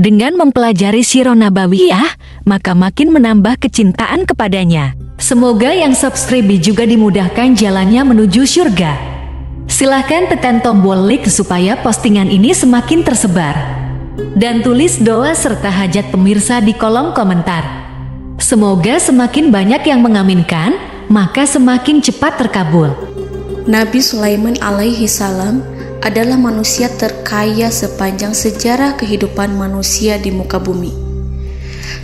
Dengan mempelajari Sirah Nabawiyah, maka makin menambah kecintaan kepadanya. Semoga yang subscribe juga dimudahkan jalannya menuju surga. Silahkan tekan tombol like supaya postingan ini semakin tersebar. Dan tulis doa serta hajat pemirsa di kolom komentar. Semoga semakin banyak yang mengaminkan, maka semakin cepat terkabul. Nabi Sulaiman alaihi salam adalah manusia terkaya sepanjang sejarah kehidupan manusia di muka bumi.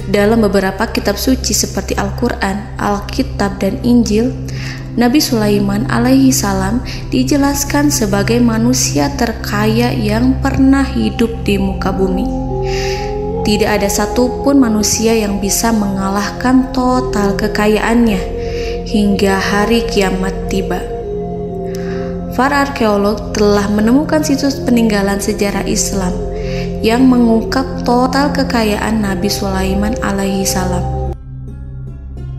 Dalam beberapa kitab suci seperti Al-Quran, Alkitab, dan Injil, Nabi Sulaiman alaihi salam dijelaskan sebagai manusia terkaya yang pernah hidup di muka bumi. Tidak ada satupun manusia yang bisa mengalahkan total kekayaannya hingga hari kiamat tiba. Para arkeolog telah menemukan situs peninggalan sejarah Islam yang mengungkap total kekayaan Nabi Sulaiman alaihi salam.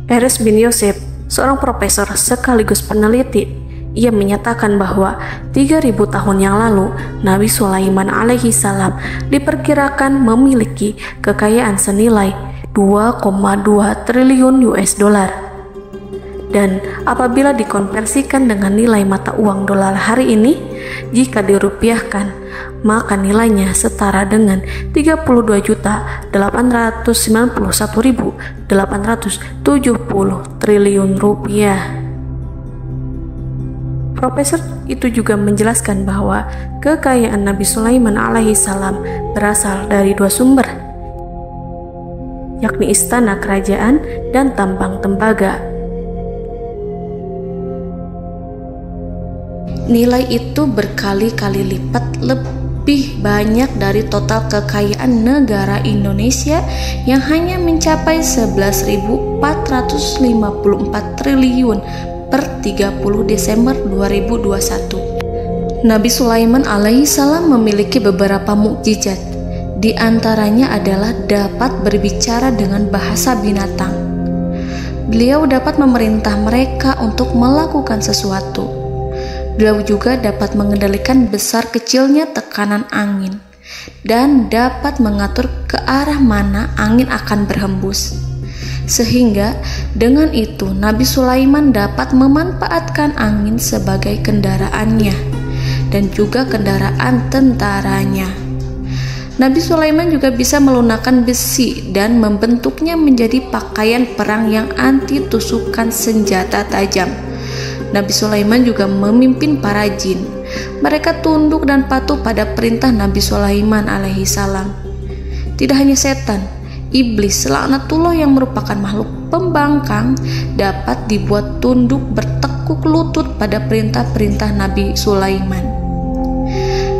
Erez bin Yosef, seorang profesor sekaligus peneliti, ia menyatakan bahwa 3.000 tahun yang lalu Nabi Sulaiman alaihi salam diperkirakan memiliki kekayaan senilai 2,2 triliun US dollar. Dan apabila dikonversikan dengan nilai mata uang dolar hari ini, jika dirupiahkan, maka nilainya setara dengan 32.891.870 triliun rupiah. Profesor itu juga menjelaskan bahwa kekayaan Nabi Sulaiman alaihi salam berasal dari dua sumber, yakni istana kerajaan dan tambang tembaga. Nilai itu berkali-kali lipat lebih banyak dari total kekayaan negara Indonesia yang hanya mencapai 11.454 triliun per 30 Desember 2021. Nabi Sulaiman alaihi salam memiliki beberapa mukjizat. Di antaranya adalah dapat berbicara dengan bahasa binatang. Beliau dapat memerintah mereka untuk melakukan sesuatu. Beliau juga dapat mengendalikan besar kecilnya tekanan angin dan dapat mengatur ke arah mana angin akan berhembus. Sehingga dengan itu Nabi Sulaiman dapat memanfaatkan angin sebagai kendaraannya dan juga kendaraan tentaranya. Nabi Sulaiman juga bisa melunakkan besi dan membentuknya menjadi pakaian perang yang anti tusukan senjata tajam. Nabi Sulaiman juga memimpin para jin. Mereka tunduk dan patuh pada perintah Nabi Sulaiman alaihi salam. Tidak hanya setan, iblis laknatullah yang merupakan makhluk pembangkang dapat dibuat tunduk bertekuk lutut pada perintah-perintah Nabi Sulaiman.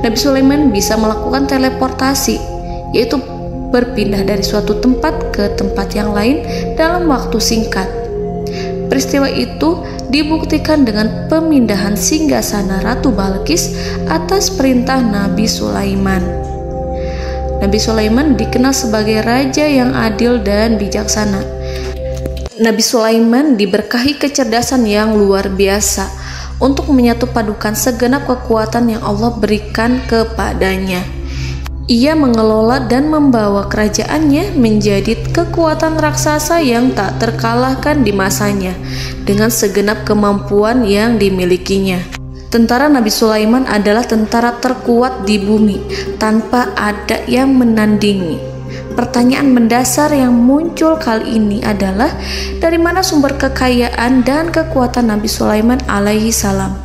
Nabi Sulaiman bisa melakukan teleportasi, yaitu berpindah dari suatu tempat ke tempat yang lain dalam waktu singkat. Peristiwa itu dibuktikan dengan pemindahan singgasana Ratu Balqis atas perintah Nabi Sulaiman. Nabi Sulaiman dikenal sebagai raja yang adil dan bijaksana. Nabi Sulaiman diberkahi kecerdasan yang luar biasa untuk menyatu padukan segenap kekuatan yang Allah berikan kepadanya. Ia mengelola dan membawa kerajaannya menjadi kekuatan raksasa yang tak terkalahkan di masanya dengan segenap kemampuan yang dimilikinya. Tentara Nabi Sulaiman adalah tentara terkuat di bumi tanpa ada yang menandingi. Pertanyaan mendasar yang muncul kali ini adalah dari mana sumber kekayaan dan kekuatan Nabi Sulaiman alaihi salam?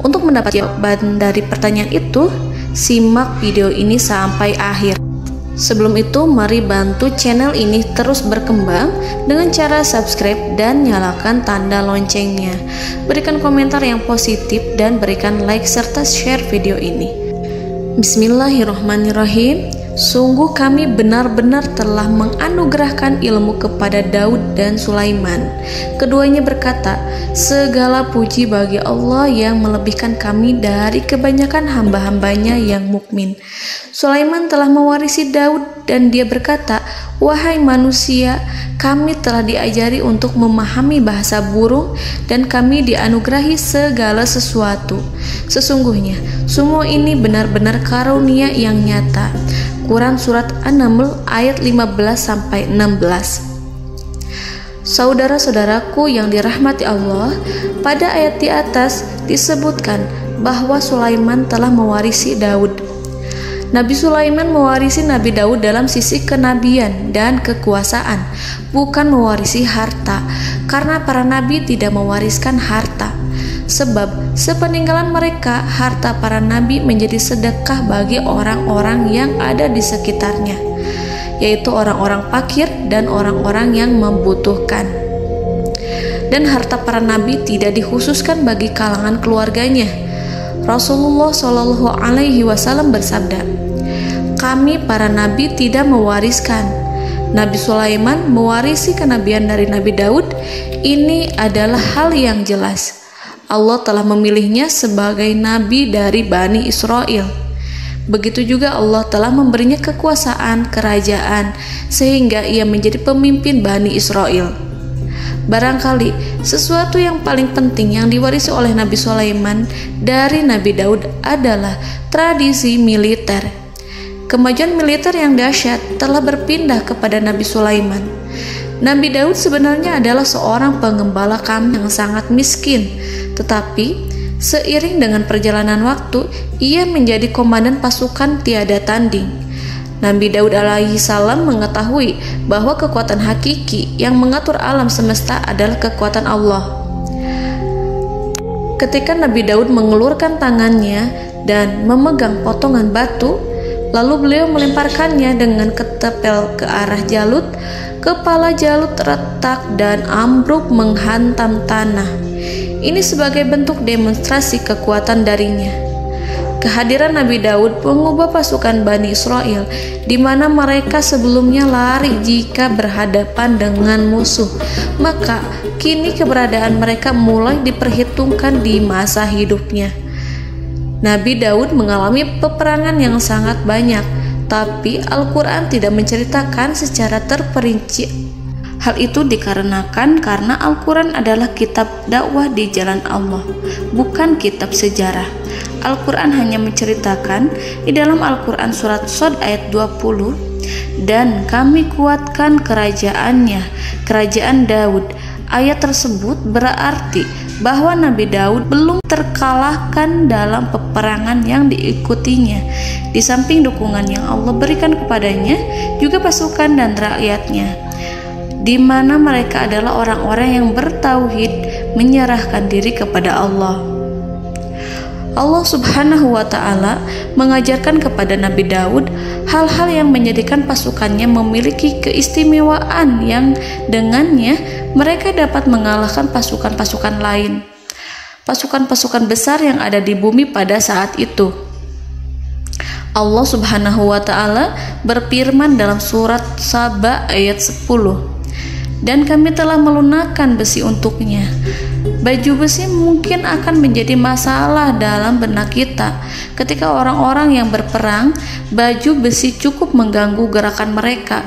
Untuk mendapat jawaban dari pertanyaan itu, simak video ini sampai akhir. Sebelum itu, mari bantu channel ini terus berkembang dengan cara subscribe dan nyalakan tanda loncengnya. Berikan komentar yang positif dan berikan like serta share video ini. Bismillahirrahmanirrahim. Sungguh kami benar-benar telah menganugerahkan ilmu kepada Daud dan Sulaiman. Keduanya berkata, segala puji bagi Allah yang melebihkan kami dari kebanyakan hamba-hambanya yang mukmin. Sulaiman telah mewarisi Daud dan dia berkata, wahai manusia, kami telah diajari untuk memahami bahasa burung dan kami dianugerahi segala sesuatu. Sesungguhnya semua ini benar-benar karunia yang nyata. Quran Surat An-Naml ayat 15-16. Saudara-saudaraku yang dirahmati Allah, pada ayat di atas disebutkan bahwa Sulaiman telah mewarisi Daud. Nabi Sulaiman mewarisi Nabi Daud dalam sisi kenabian dan kekuasaan, bukan mewarisi harta, karena para nabi tidak mewariskan harta. Sebab sepeninggalan mereka, harta para nabi menjadi sedekah bagi orang-orang yang ada di sekitarnya, yaitu orang-orang fakir dan orang-orang yang membutuhkan. Dan harta para nabi tidak dikhususkan bagi kalangan keluarganya. Rasulullah Shallallahu Alaihi Wasallam bersabda, "Kami para nabi tidak mewariskan." Nabi Sulaiman mewarisi kenabian dari Nabi Daud. Ini adalah hal yang jelas. Allah telah memilihnya sebagai nabi dari Bani Israel. Begitu juga Allah telah memberinya kekuasaan kerajaan sehingga ia menjadi pemimpin Bani Israel. Barangkali sesuatu yang paling penting yang diwarisi oleh Nabi Sulaiman dari Nabi Daud adalah tradisi militer. Kemajuan militer yang dahsyat telah berpindah kepada Nabi Sulaiman. Nabi Daud sebenarnya adalah seorang pengembala kambing yang sangat miskin, tetapi seiring dengan perjalanan waktu, ia menjadi komandan pasukan tiada tanding. Nabi Daud alaihi salam mengetahui bahwa kekuatan hakiki yang mengatur alam semesta adalah kekuatan Allah. Ketika Nabi Daud mengelurkan tangannya dan memegang potongan batu, lalu beliau melemparkannya dengan ketepel ke arah Jalut, kepala Jalut retak dan ambruk menghantam tanah. Ini sebagai bentuk demonstrasi kekuatan darinya. Kehadiran Nabi Daud mengubah pasukan Bani Israel, di mana mereka sebelumnya lari jika berhadapan dengan musuh. Maka kini keberadaan mereka mulai diperhitungkan di masa hidupnya. Nabi Daud mengalami peperangan yang sangat banyak, tapi Al-Quran tidak menceritakan secara terperinci. Hal itu dikarenakan karena Al-Quran adalah kitab dakwah di jalan Allah, bukan kitab sejarah. Al-Quran hanya menceritakan di dalam Al-Quran surat Shad ayat 20, "Dan kami kuatkan kerajaannya, kerajaan Daud." Ayat tersebut berarti bahwa Nabi Daud belum terkalahkan dalam peperangan yang diikutinya. Di samping dukungan yang Allah berikan kepadanya, juga pasukan dan rakyatnya, di mana mereka adalah orang-orang yang bertauhid, menyerahkan diri kepada Allah. Allah Subhanahu wa Ta'ala mengajarkan kepada Nabi Daud hal-hal yang menjadikan pasukannya memiliki keistimewaan yang dengannya mereka dapat mengalahkan pasukan-pasukan lain, pasukan-pasukan besar yang ada di bumi pada saat itu. Allah Subhanahu wa Ta'ala berfirman dalam surat Saba ayat 10, "Dan kami telah melunakkan besi untuknya." Baju besi mungkin akan menjadi masalah dalam benak kita. Ketika orang-orang yang berperang, baju besi cukup mengganggu gerakan mereka.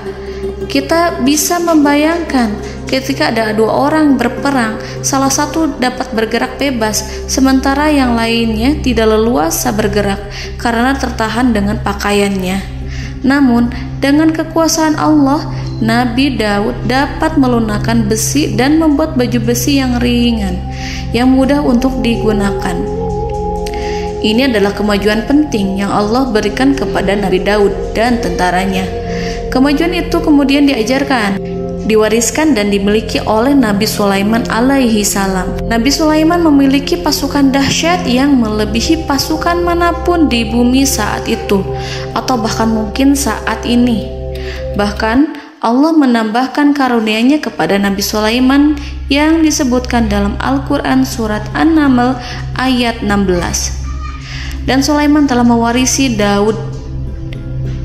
Kita bisa membayangkan ketika ada dua orang berperang, salah satu dapat bergerak bebas, sementara yang lainnya tidak leluasa bergerak karena tertahan dengan pakaiannya. Namun, dengan kekuasaan Allah, Nabi Daud dapat melunakkan besi dan membuat baju besi yang ringan, yang mudah untuk digunakan. Ini adalah kemajuan penting yang Allah berikan kepada Nabi Daud dan tentaranya. Kemajuan itu kemudian diajarkan, diwariskan dan dimiliki oleh Nabi Sulaiman alaihi salam. Nabi Sulaiman memiliki pasukan dahsyat yang melebihi pasukan manapun di bumi saat itu, atau bahkan mungkin saat ini. Bahkan Allah menambahkan karunia-Nya kepada Nabi Sulaiman yang disebutkan dalam Al-Quran surat An-Naml ayat 16. Dan Sulaiman telah mewarisi Daud,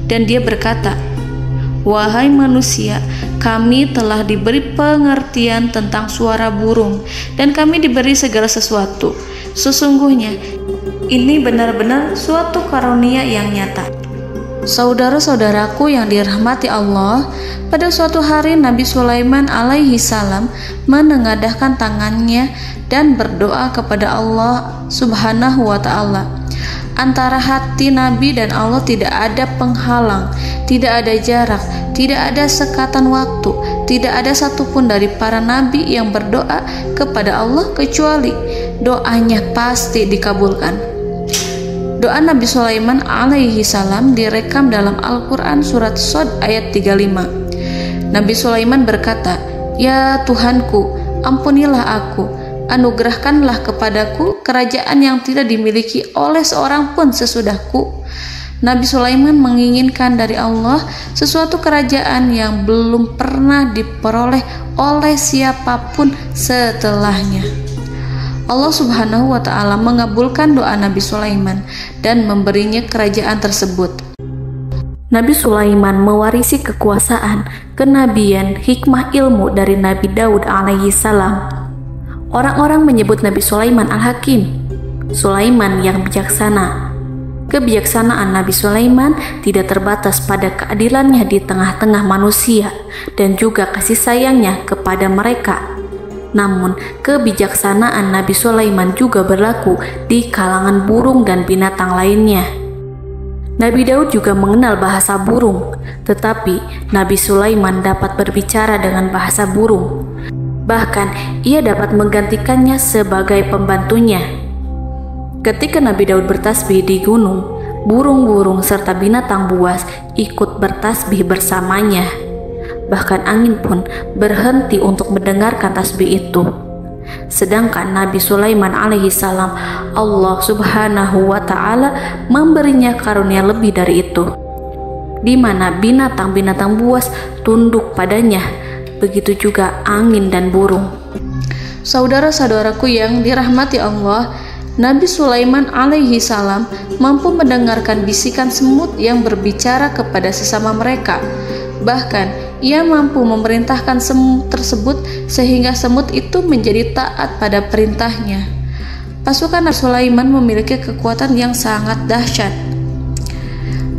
dan dia berkata, "Wahai manusia, kami telah diberi pengertian tentang suara burung, dan kami diberi segala sesuatu. Sesungguhnya ini benar-benar suatu karunia yang nyata." Saudara-saudaraku yang dirahmati Allah, pada suatu hari Nabi Sulaiman alaihi salam menengadahkan tangannya dan berdoa kepada Allah Subhanahu wa ta'ala. Antara hati Nabi dan Allah tidak ada penghalang, tidak ada jarak, tidak ada sekatan waktu, tidak ada satupun dari para nabi yang berdoa kepada Allah kecuali doanya pasti dikabulkan. Doa Nabi Sulaiman alaihi salam direkam dalam Al-Quran surat Shad ayat 35. Nabi Sulaiman berkata, "Ya Tuhanku, ampunilah aku, anugerahkanlah kepadaku kerajaan yang tidak dimiliki oleh seorang pun sesudahku." Nabi Sulaiman menginginkan dari Allah sesuatu kerajaan yang belum pernah diperoleh oleh siapapun setelahnya. Allah Subhanahu wa ta'ala mengabulkan doa Nabi Sulaiman dan memberinya kerajaan tersebut. Nabi Sulaiman mewarisi kekuasaan, kenabian, hikmah ilmu dari Nabi Daud alaihi salam. Orang-orang menyebut Nabi Sulaiman Al-Hakim, Sulaiman yang bijaksana. Kebijaksanaan Nabi Sulaiman tidak terbatas pada keadilannya di tengah-tengah manusia dan juga kasih sayangnya kepada mereka. Namun, kebijaksanaan Nabi Sulaiman juga berlaku di kalangan burung dan binatang lainnya. Nabi Daud juga mengenal bahasa burung, tetapi Nabi Sulaiman dapat berbicara dengan bahasa burung. Bahkan, ia dapat menggantikannya sebagai pembantunya. Ketika Nabi Daud bertasbih di gunung, burung-burung serta binatang buas ikut bertasbih bersamanya. Bahkan angin pun berhenti untuk mendengarkan tasbih itu. Sedangkan Nabi Sulaiman alaihi salam, Allah Subhanahu wa ta'ala memberinya karunia lebih dari itu, di mana binatang-binatang buas tunduk padanya, begitu juga angin dan burung. Saudara-saudaraku yang dirahmati Allah, Nabi Sulaiman alaihi salam mampu mendengarkan bisikan semut yang berbicara kepada sesama mereka. Bahkan ia mampu memerintahkan semut tersebut sehingga semut itu menjadi taat pada perintahnya. Pasukan Nabi Sulaiman memiliki kekuatan yang sangat dahsyat.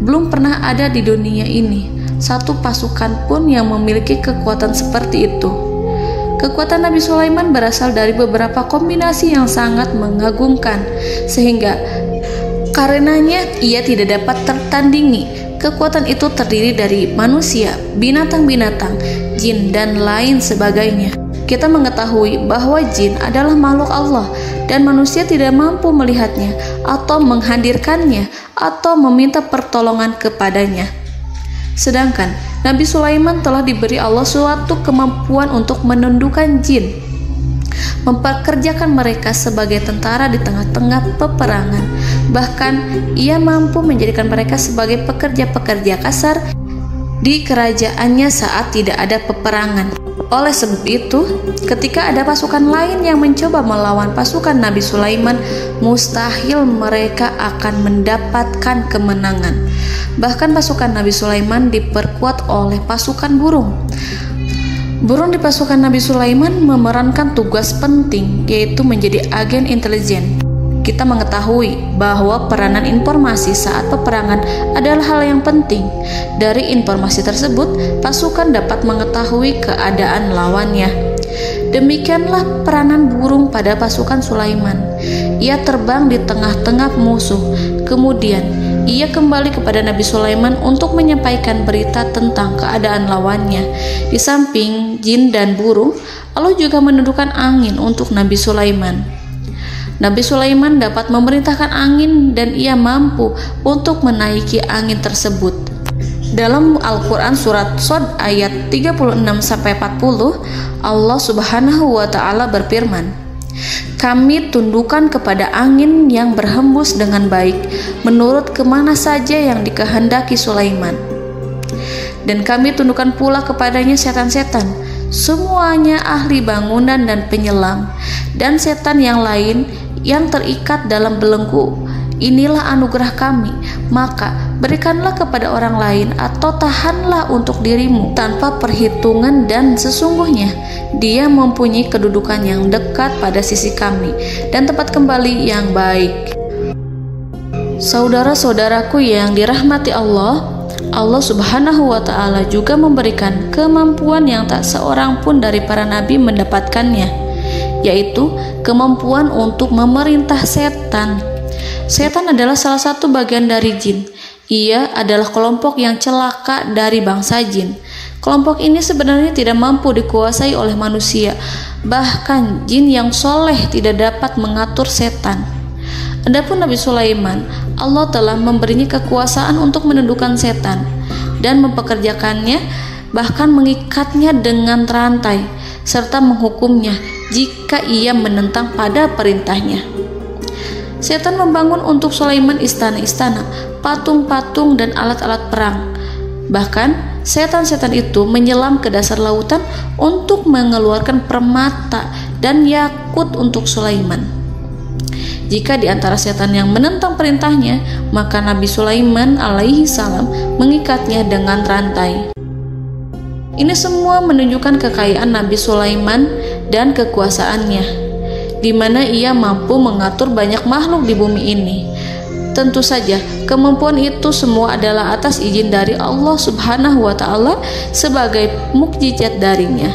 Belum pernah ada di dunia ini satu pasukan pun yang memiliki kekuatan seperti itu. Kekuatan Nabi Sulaiman berasal dari beberapa kombinasi yang sangat mengagumkan, sehingga karenanya ia tidak dapat tertandingi. Kekuatan itu terdiri dari manusia, binatang-binatang, jin, dan lain sebagainya. Kita mengetahui bahwa jin adalah makhluk Allah dan manusia tidak mampu melihatnya atau menghadirkannya atau meminta pertolongan kepadanya. Sedangkan Nabi Sulaiman telah diberi Allah suatu kemampuan untuk menundukkan jin, memperkerjakan mereka sebagai tentara di tengah-tengah peperangan. Bahkan ia mampu menjadikan mereka sebagai pekerja-pekerja kasar di kerajaannya saat tidak ada peperangan. Oleh sebab itu, ketika ada pasukan lain yang mencoba melawan pasukan Nabi Sulaiman, mustahil mereka akan mendapatkan kemenangan. Bahkan pasukan Nabi Sulaiman diperkuat oleh pasukan burung. Burung di pasukan Nabi Sulaiman memerankan tugas penting, yaitu menjadi agen intelijen. Kita mengetahui bahwa peranan informasi saat peperangan adalah hal yang penting. Dari informasi tersebut, pasukan dapat mengetahui keadaan lawannya. Demikianlah peranan burung pada pasukan Sulaiman. Ia terbang di tengah-tengah musuh. Kemudian, ia kembali kepada Nabi Sulaiman untuk menyampaikan berita tentang keadaan lawannya. Di samping jin dan burung, Allah juga menundukkan angin untuk Nabi Sulaiman. Nabi Sulaiman dapat memerintahkan angin dan ia mampu untuk menaiki angin tersebut. Dalam Al-Quran surat Shad ayat 36-40, Allah Subhanahu wa ta'ala berfirman, "Kami tundukkan kepada angin yang berhembus dengan baik menurut kemana saja yang dikehendaki Sulaiman. Dan kami tundukkan pula kepadanya setan-setan, semuanya ahli bangunan dan penyelam, dan setan yang lain yang terikat dalam belenggu. Inilah anugerah kami, maka berikanlah kepada orang lain atau tahanlah untuk dirimu tanpa perhitungan, dan sesungguhnya dia mempunyai kedudukan yang dekat pada sisi kami dan tempat kembali yang baik." Saudara-saudaraku yang dirahmati Allah, Allah Subhanahu wa Ta'ala juga memberikan kemampuan yang tak seorang pun dari para nabi mendapatkannya, yaitu kemampuan untuk memerintah setan. Setan adalah salah satu bagian dari jin. Ia adalah kelompok yang celaka dari bangsa jin. Kelompok ini sebenarnya tidak mampu dikuasai oleh manusia. Bahkan jin yang soleh tidak dapat mengatur setan. Adapun Nabi Sulaiman, Allah telah memberinya kekuasaan untuk menundukkan setan dan mempekerjakannya, bahkan mengikatnya dengan rantai serta menghukumnya jika ia menentang pada perintahnya. Setan membangun untuk Sulaiman istana-istana, patung-patung dan alat-alat perang. Bahkan setan-setan itu menyelam ke dasar lautan untuk mengeluarkan permata dan yakut untuk Sulaiman. Jika di antara setan yang menentang perintahnya, maka Nabi Sulaiman alaihi salam mengikatnya dengan rantai. Ini semua menunjukkan kekayaan Nabi Sulaiman dan kekuasaannya, di mana ia mampu mengatur banyak makhluk di bumi ini. Tentu saja, kemampuan itu semua adalah atas izin dari Allah Subhanahu wa Ta'ala sebagai mukjizat darinya.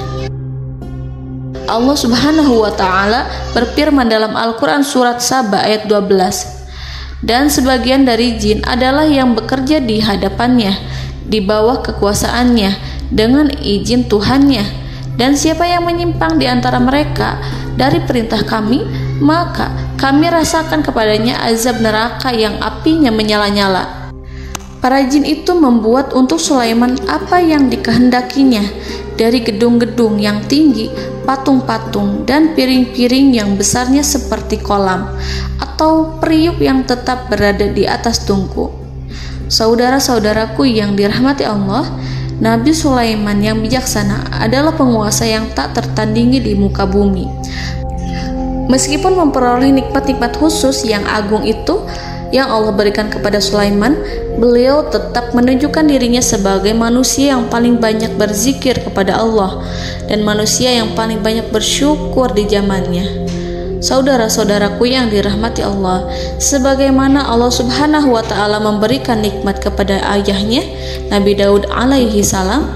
Allah Subhanahu wa Ta'ala berfirman dalam Al-Quran surat Saba ayat 12, dan sebagian dari jin adalah yang bekerja di hadapannya di bawah kekuasaannya dengan izin Tuhannya, dan siapa yang menyimpang di antara mereka dari perintah kami, maka kami rasakan kepadanya azab neraka yang apinya menyala-nyala. Para jin itu membuat untuk Sulaiman apa yang dikehendakinya, dari gedung-gedung yang tinggi, patung-patung, dan piring-piring yang besarnya seperti kolam, atau periuk yang tetap berada di atas tungku. Saudara-saudaraku yang dirahmati Allah, Nabi Sulaiman yang bijaksana adalah penguasa yang tak tertandingi di muka bumi. Meskipun memperoleh nikmat-nikmat khusus yang agung itu yang Allah berikan kepada Sulaiman, beliau tetap menunjukkan dirinya sebagai manusia yang paling banyak berzikir kepada Allah dan manusia yang paling banyak bersyukur di zamannya. Saudara-saudaraku yang dirahmati Allah, sebagaimana Allah Subhanahu wa Ta'ala memberikan nikmat kepada ayahnya Nabi Daud alaihi salam,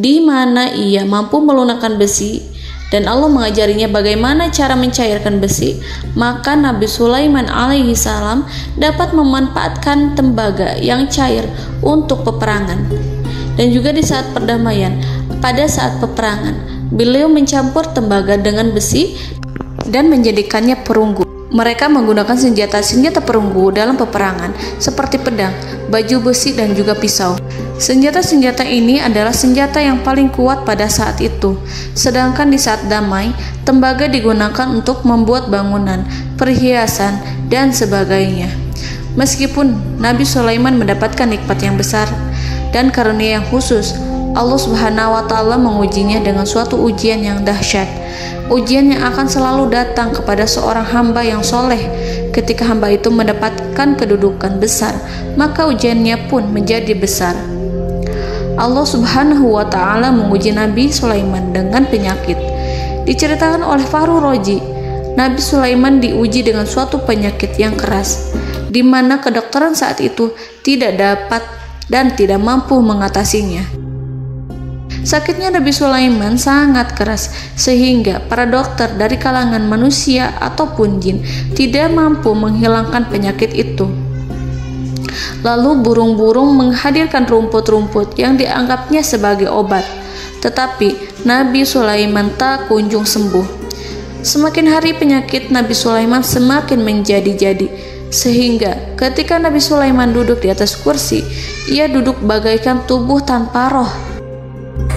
di mana ia mampu melunakkan besi, dan Allah mengajarinya bagaimana cara mencairkan besi, maka Nabi Sulaiman alaihi salam dapat memanfaatkan tembaga yang cair untuk peperangan. Dan juga di saat perdamaian, pada saat peperangan, beliau mencampur tembaga dengan besi dan menjadikannya perunggu. Mereka menggunakan senjata-senjata perunggu dalam peperangan seperti pedang, baju besi, dan juga pisau. Senjata-senjata ini adalah senjata yang paling kuat pada saat itu. Sedangkan di saat damai, tembaga digunakan untuk membuat bangunan, perhiasan, dan sebagainya. Meskipun Nabi Sulaiman mendapatkan nikmat yang besar dan karunia yang khusus, Allah Subhanahu wa Ta'ala mengujinya dengan suatu ujian yang dahsyat. Ujian yang akan selalu datang kepada seorang hamba yang soleh. Ketika hamba itu mendapatkan kedudukan besar, maka ujiannya pun menjadi besar. Allah Subhanahu wa Ta'ala menguji Nabi Sulaiman dengan penyakit. Diceritakan oleh Fahru Roji, Nabi Sulaiman diuji dengan suatu penyakit yang keras, di mana kedokteran saat itu tidak dapat dan tidak mampu mengatasinya. Sakitnya Nabi Sulaiman sangat keras sehingga para dokter dari kalangan manusia ataupun jin tidak mampu menghilangkan penyakit itu. Lalu burung-burung menghadirkan rumput-rumput yang dianggapnya sebagai obat, tetapi Nabi Sulaiman tak kunjung sembuh. Semakin hari penyakit Nabi Sulaiman semakin menjadi-jadi, sehingga ketika Nabi Sulaiman duduk di atas kursi, ia duduk bagaikan tubuh tanpa roh.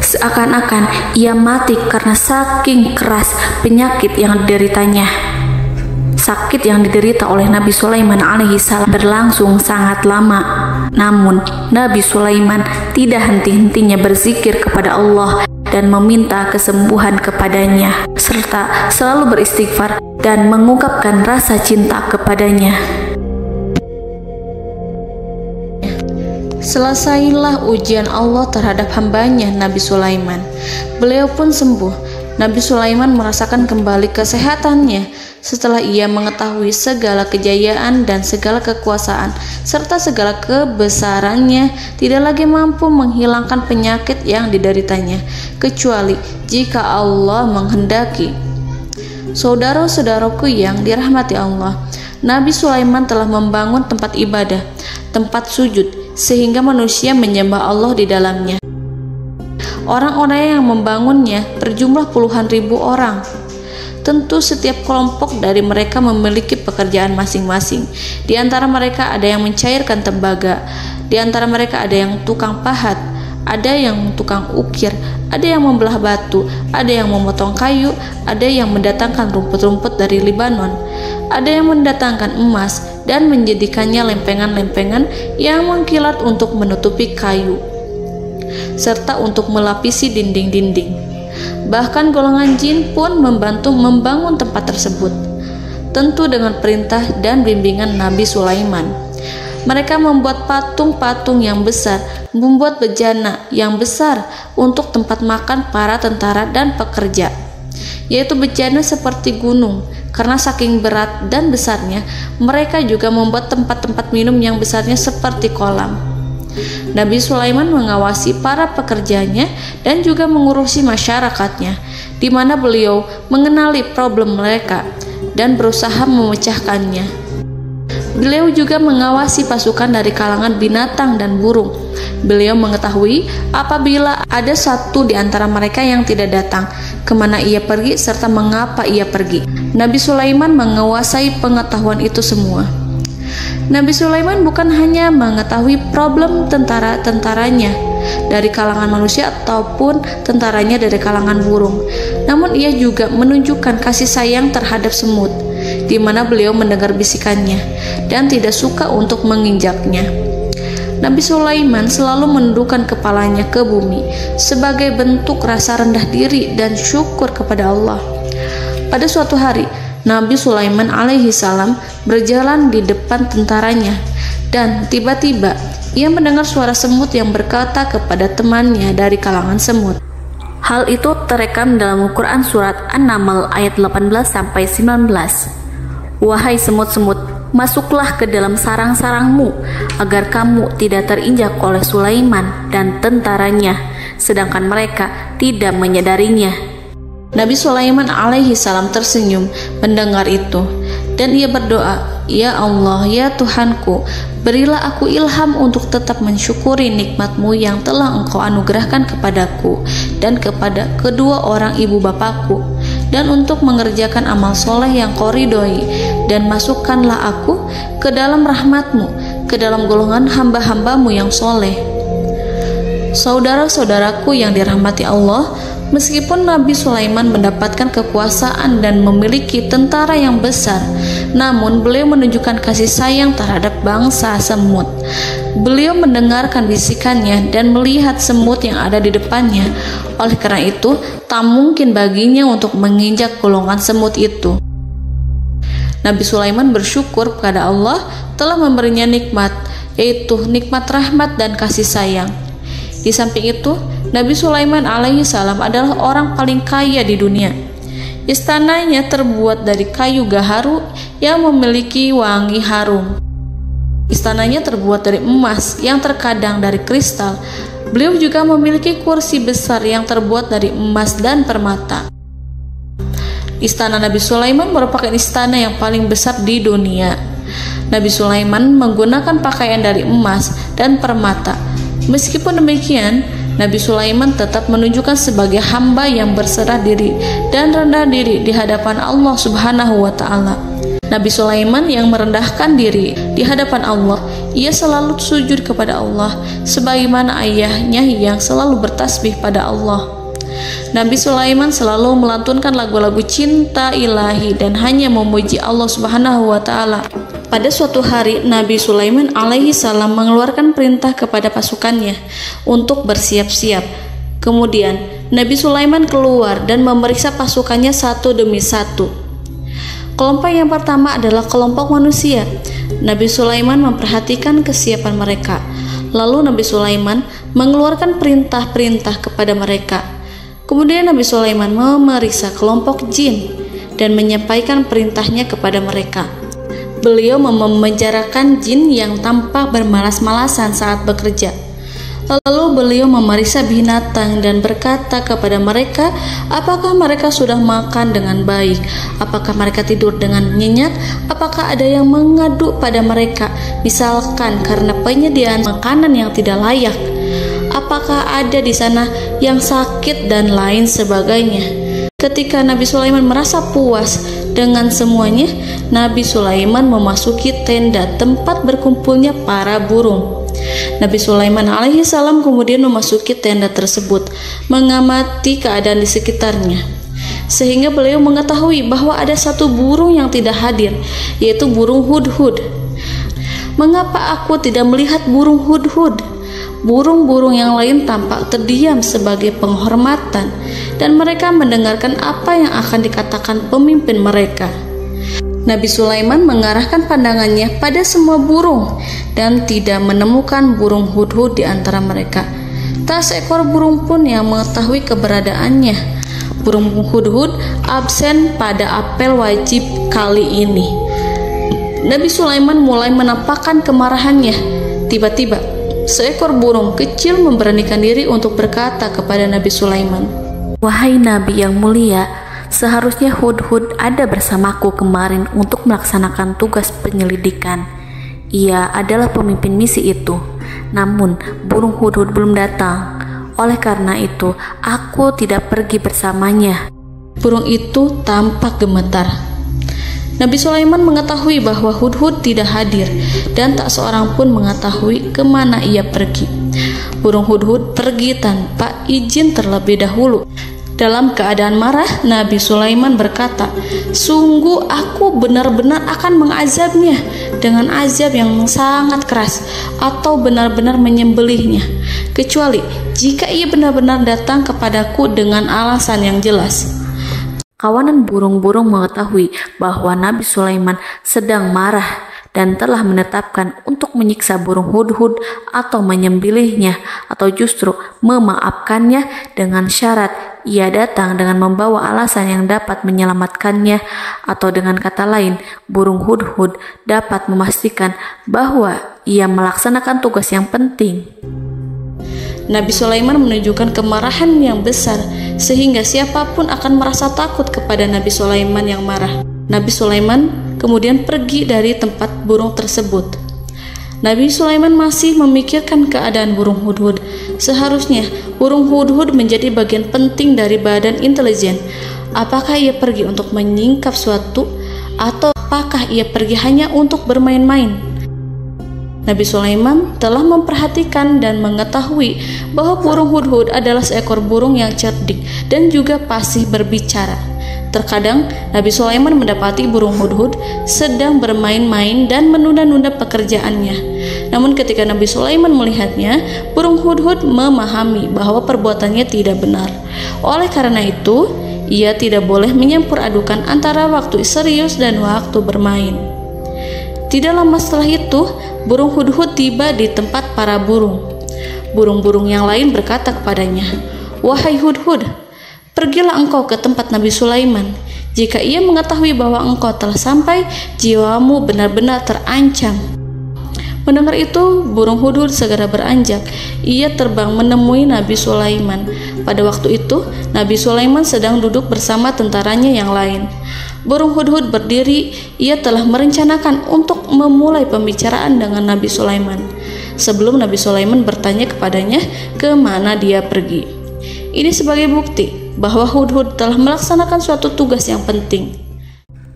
Seakan-akan ia mati karena saking keras penyakit yang dideritanya. Sakit yang diderita oleh Nabi Sulaiman alaihi salam berlangsung sangat lama. Namun Nabi Sulaiman tidak henti-hentinya berzikir kepada Allah dan meminta kesembuhan kepadanya, serta selalu beristighfar dan mengungkapkan rasa cinta kepadanya. Selesailah ujian Allah terhadap hambanya Nabi Sulaiman. Beliau pun sembuh Nabi Sulaiman merasakan kembali kesehatannya setelah ia mengetahui segala kejayaan dan segala kekuasaan serta segala kebesarannya tidak lagi mampu menghilangkan penyakit yang dideritanya kecuali jika Allah menghendaki. Saudara-saudaraku yang dirahmati Allah, Nabi Sulaiman telah membangun tempat ibadah, tempat sujud, sehingga manusia menyembah Allah di dalamnya. Orang-orang yang membangunnya berjumlah puluhan ribu orang. Tentu setiap kelompok dari mereka memiliki pekerjaan masing-masing. Di antara mereka ada yang mencairkan tembaga, di antara mereka ada yang tukang pahat, ada yang tukang ukir, ada yang membelah batu, ada yang memotong kayu, ada yang mendatangkan rumput-rumput dari Libanon, ada yang mendatangkan emas dan menjadikannya lempengan-lempengan yang mengkilat untuk menutupi kayu serta untuk melapisi dinding-dinding. Bahkan golongan jin pun membantu membangun tempat tersebut, tentu dengan perintah dan bimbingan Nabi Sulaiman. Mereka membuat patung-patung yang besar, membuat bejana yang besar untuk tempat makan para tentara dan pekerja, yaitu bejana seperti gunung. Karena saking berat dan besarnya, mereka juga membuat tempat-tempat minum yang besarnya seperti kolam. Nabi Sulaiman mengawasi para pekerjanya dan juga mengurusi masyarakatnya, di mana beliau mengenali problem mereka dan berusaha memecahkannya. Beliau juga mengawasi pasukan dari kalangan binatang dan burung. Beliau mengetahui apabila ada satu di antara mereka yang tidak datang, kemana ia pergi serta mengapa ia pergi. Nabi Sulaiman menguasai pengetahuan itu semua. Nabi Sulaiman bukan hanya mengetahui problem tentara-tentaranya dari kalangan manusia ataupun tentaranya dari kalangan burung, namun ia juga menunjukkan kasih sayang terhadap semut, di mana beliau mendengar bisikannya dan tidak suka untuk menginjaknya. Nabi Sulaiman selalu menundukkan kepalanya ke bumi sebagai bentuk rasa rendah diri dan syukur kepada Allah. Pada suatu hari, Nabi Sulaiman alaihi salam berjalan di depan tentaranya dan tiba-tiba ia mendengar suara semut yang berkata kepada temannya dari kalangan semut. Hal itu terekam dalam Al-Quran surat An-Naml ayat 18-19. Wahai semut-semut, masuklah ke dalam sarang-sarangmu agar kamu tidak terinjak oleh Sulaiman dan tentaranya, sedangkan mereka tidak menyadarinya. Nabi Sulaiman alaihi salam tersenyum mendengar itu dan ia berdoa, "Ya Allah, ya Tuhanku, berilah aku ilham untuk tetap mensyukuri nikmat-Mu yang telah Engkau anugerahkan kepadaku dan kepada kedua orang ibu bapakku, dan untuk mengerjakan amal soleh yang Kau ridhoi, dan masukkanlah aku ke dalam rahmat-Mu, ke dalam golongan hamba-hamba-Mu yang soleh." Saudara-saudaraku yang dirahmati Allah, meskipun Nabi Sulaiman mendapatkan kekuasaan dan memiliki tentara yang besar, namun beliau menunjukkan kasih sayang terhadap bangsa semut. Beliau mendengarkan bisikannya dan melihat semut yang ada di depannya. Oleh karena itu, tak mungkin baginya untuk menginjak golongan semut itu. Nabi Sulaiman bersyukur kepada Allah telah memberinya nikmat, yaitu nikmat rahmat dan kasih sayang. Di samping itu, Nabi Sulaiman alaihi salam adalah orang paling kaya di dunia. Istananya terbuat dari kayu gaharu yang memiliki wangi harum. Istananya terbuat dari emas yang terkadang dari kristal. Beliau juga memiliki kursi besar yang terbuat dari emas dan permata. Istana Nabi Sulaiman merupakan istana yang paling besar di dunia. Nabi Sulaiman menggunakan pakaian dari emas dan permata. Meskipun demikian, Nabi Sulaiman tetap menunjukkan sebagai hamba yang berserah diri dan rendah diri di hadapan Allah Subhanahu wa Ta'ala. Nabi Sulaiman yang merendahkan diri di hadapan Allah, ia selalu sujud kepada Allah, sebagaimana ayahnya yang selalu bertasbih pada Allah. Nabi Sulaiman selalu melantunkan lagu-lagu cinta ilahi dan hanya memuji Allah Subhanahu wa Ta'ala. Pada suatu hari, Nabi Sulaiman alaihi salam mengeluarkan perintah kepada pasukannya untuk bersiap-siap. Kemudian, Nabi Sulaiman keluar dan memeriksa pasukannya satu demi satu. Kelompok yang pertama adalah kelompok manusia. Nabi Sulaiman memperhatikan kesiapan mereka. Lalu Nabi Sulaiman mengeluarkan perintah-perintah kepada mereka. Kemudian Nabi Sulaiman memeriksa kelompok jin dan menyampaikan perintahnya kepada mereka. Beliau memenjarakan jin yang tampak bermalas-malasan saat bekerja. Lalu beliau memeriksa binatang dan berkata kepada mereka, apakah mereka sudah makan dengan baik? Apakah mereka tidur dengan nyenyak? Apakah ada yang mengadu pada mereka, misalkan karena penyediaan makanan yang tidak layak? Apakah ada di sana yang sakit dan lain sebagainya? Ketika Nabi Sulaiman merasa puas dengan semuanya, Nabi Sulaiman memasuki tenda tempat berkumpulnya para burung. Nabi Sulaiman alaihi salam kemudian memasuki tenda tersebut, mengamati keadaan di sekitarnya, sehingga beliau mengetahui bahwa ada satu burung yang tidak hadir, yaitu burung hudhud. Mengapa aku tidak melihat burung hudhud? Burung-burung yang lain tampak terdiam sebagai penghormatan, dan mereka mendengarkan apa yang akan dikatakan pemimpin mereka. Nabi Sulaiman mengarahkan pandangannya pada semua burung dan tidak menemukan burung hudhud di antara mereka. Tak seekor burung pun yang mengetahui keberadaannya. Burung hudhud absen pada apel wajib kali ini. Nabi Sulaiman mulai menampakkan kemarahannya. Tiba-tiba, seekor burung kecil memberanikan diri untuk berkata kepada Nabi Sulaiman, "Wahai Nabi yang mulia, seharusnya hudhud ada bersamaku kemarin untuk melaksanakan tugas penyelidikan. Ia adalah pemimpin misi itu. Namun, burung hudhud belum datang. Oleh karena itu, aku tidak pergi bersamanya." Burung itu tampak gemetar. Nabi Sulaiman mengetahui bahwa hudhud tidak hadir dan tak seorang pun mengetahui kemana ia pergi. Burung hudhud pergi tanpa izin terlebih dahulu. Dalam keadaan marah, Nabi Sulaiman berkata, "Sungguh aku benar-benar akan mengazabnya dengan azab yang sangat keras atau benar-benar menyembelihnya, kecuali jika ia benar-benar datang kepadaku dengan alasan yang jelas." Kawanan burung-burung mengetahui bahwa Nabi Sulaiman sedang marah dan telah menetapkan untuk menyiksa burung hudhud atau menyembelihnya atau justru memaafkannya dengan syarat ia datang dengan membawa alasan yang dapat menyelamatkannya, atau dengan kata lain, burung hudhud dapat memastikan bahwa ia melaksanakan tugas yang penting. Nabi Sulaiman menunjukkan kemarahan yang besar sehingga siapapun akan merasa takut kepada Nabi Sulaiman yang marah. Nabi Sulaiman kemudian pergi dari tempat burung tersebut. Nabi Sulaiman masih memikirkan keadaan burung hudhud. Seharusnya burung hudhud menjadi bagian penting dari badan intelijen. Apakah ia pergi untuk menyingkap suatu, atau apakah ia pergi hanya untuk bermain-main? Nabi Sulaiman telah memperhatikan dan mengetahui bahwa burung hudhud adalah seekor burung yang cerdik dan juga fasih berbicara. Terkadang Nabi Sulaiman mendapati burung hudhud sedang bermain-main dan menunda-nunda pekerjaannya. Namun ketika Nabi Sulaiman melihatnya, burung hudhud memahami bahwa perbuatannya tidak benar. Oleh karena itu, ia tidak boleh menyampur adukan antara waktu serius dan waktu bermain. Tidak lama setelah itu, burung hudhud tiba di tempat para burung. Burung-burung yang lain berkata kepadanya, "Wahai hudhud, pergilah engkau ke tempat Nabi Sulaiman. Jika ia mengetahui bahwa engkau telah sampai, jiwamu benar-benar terancam." Mendengar itu, burung hudhud segera beranjak. Ia terbang menemui Nabi Sulaiman. Pada waktu itu, Nabi Sulaiman sedang duduk bersama tentaranya yang lain. Burung hudhud berdiri. Ia telah merencanakan untuk memulai pembicaraan dengan Nabi Sulaiman sebelum Nabi Sulaiman bertanya kepadanya kemana dia pergi. Ini sebagai bukti bahwa hudhud telah melaksanakan suatu tugas yang penting.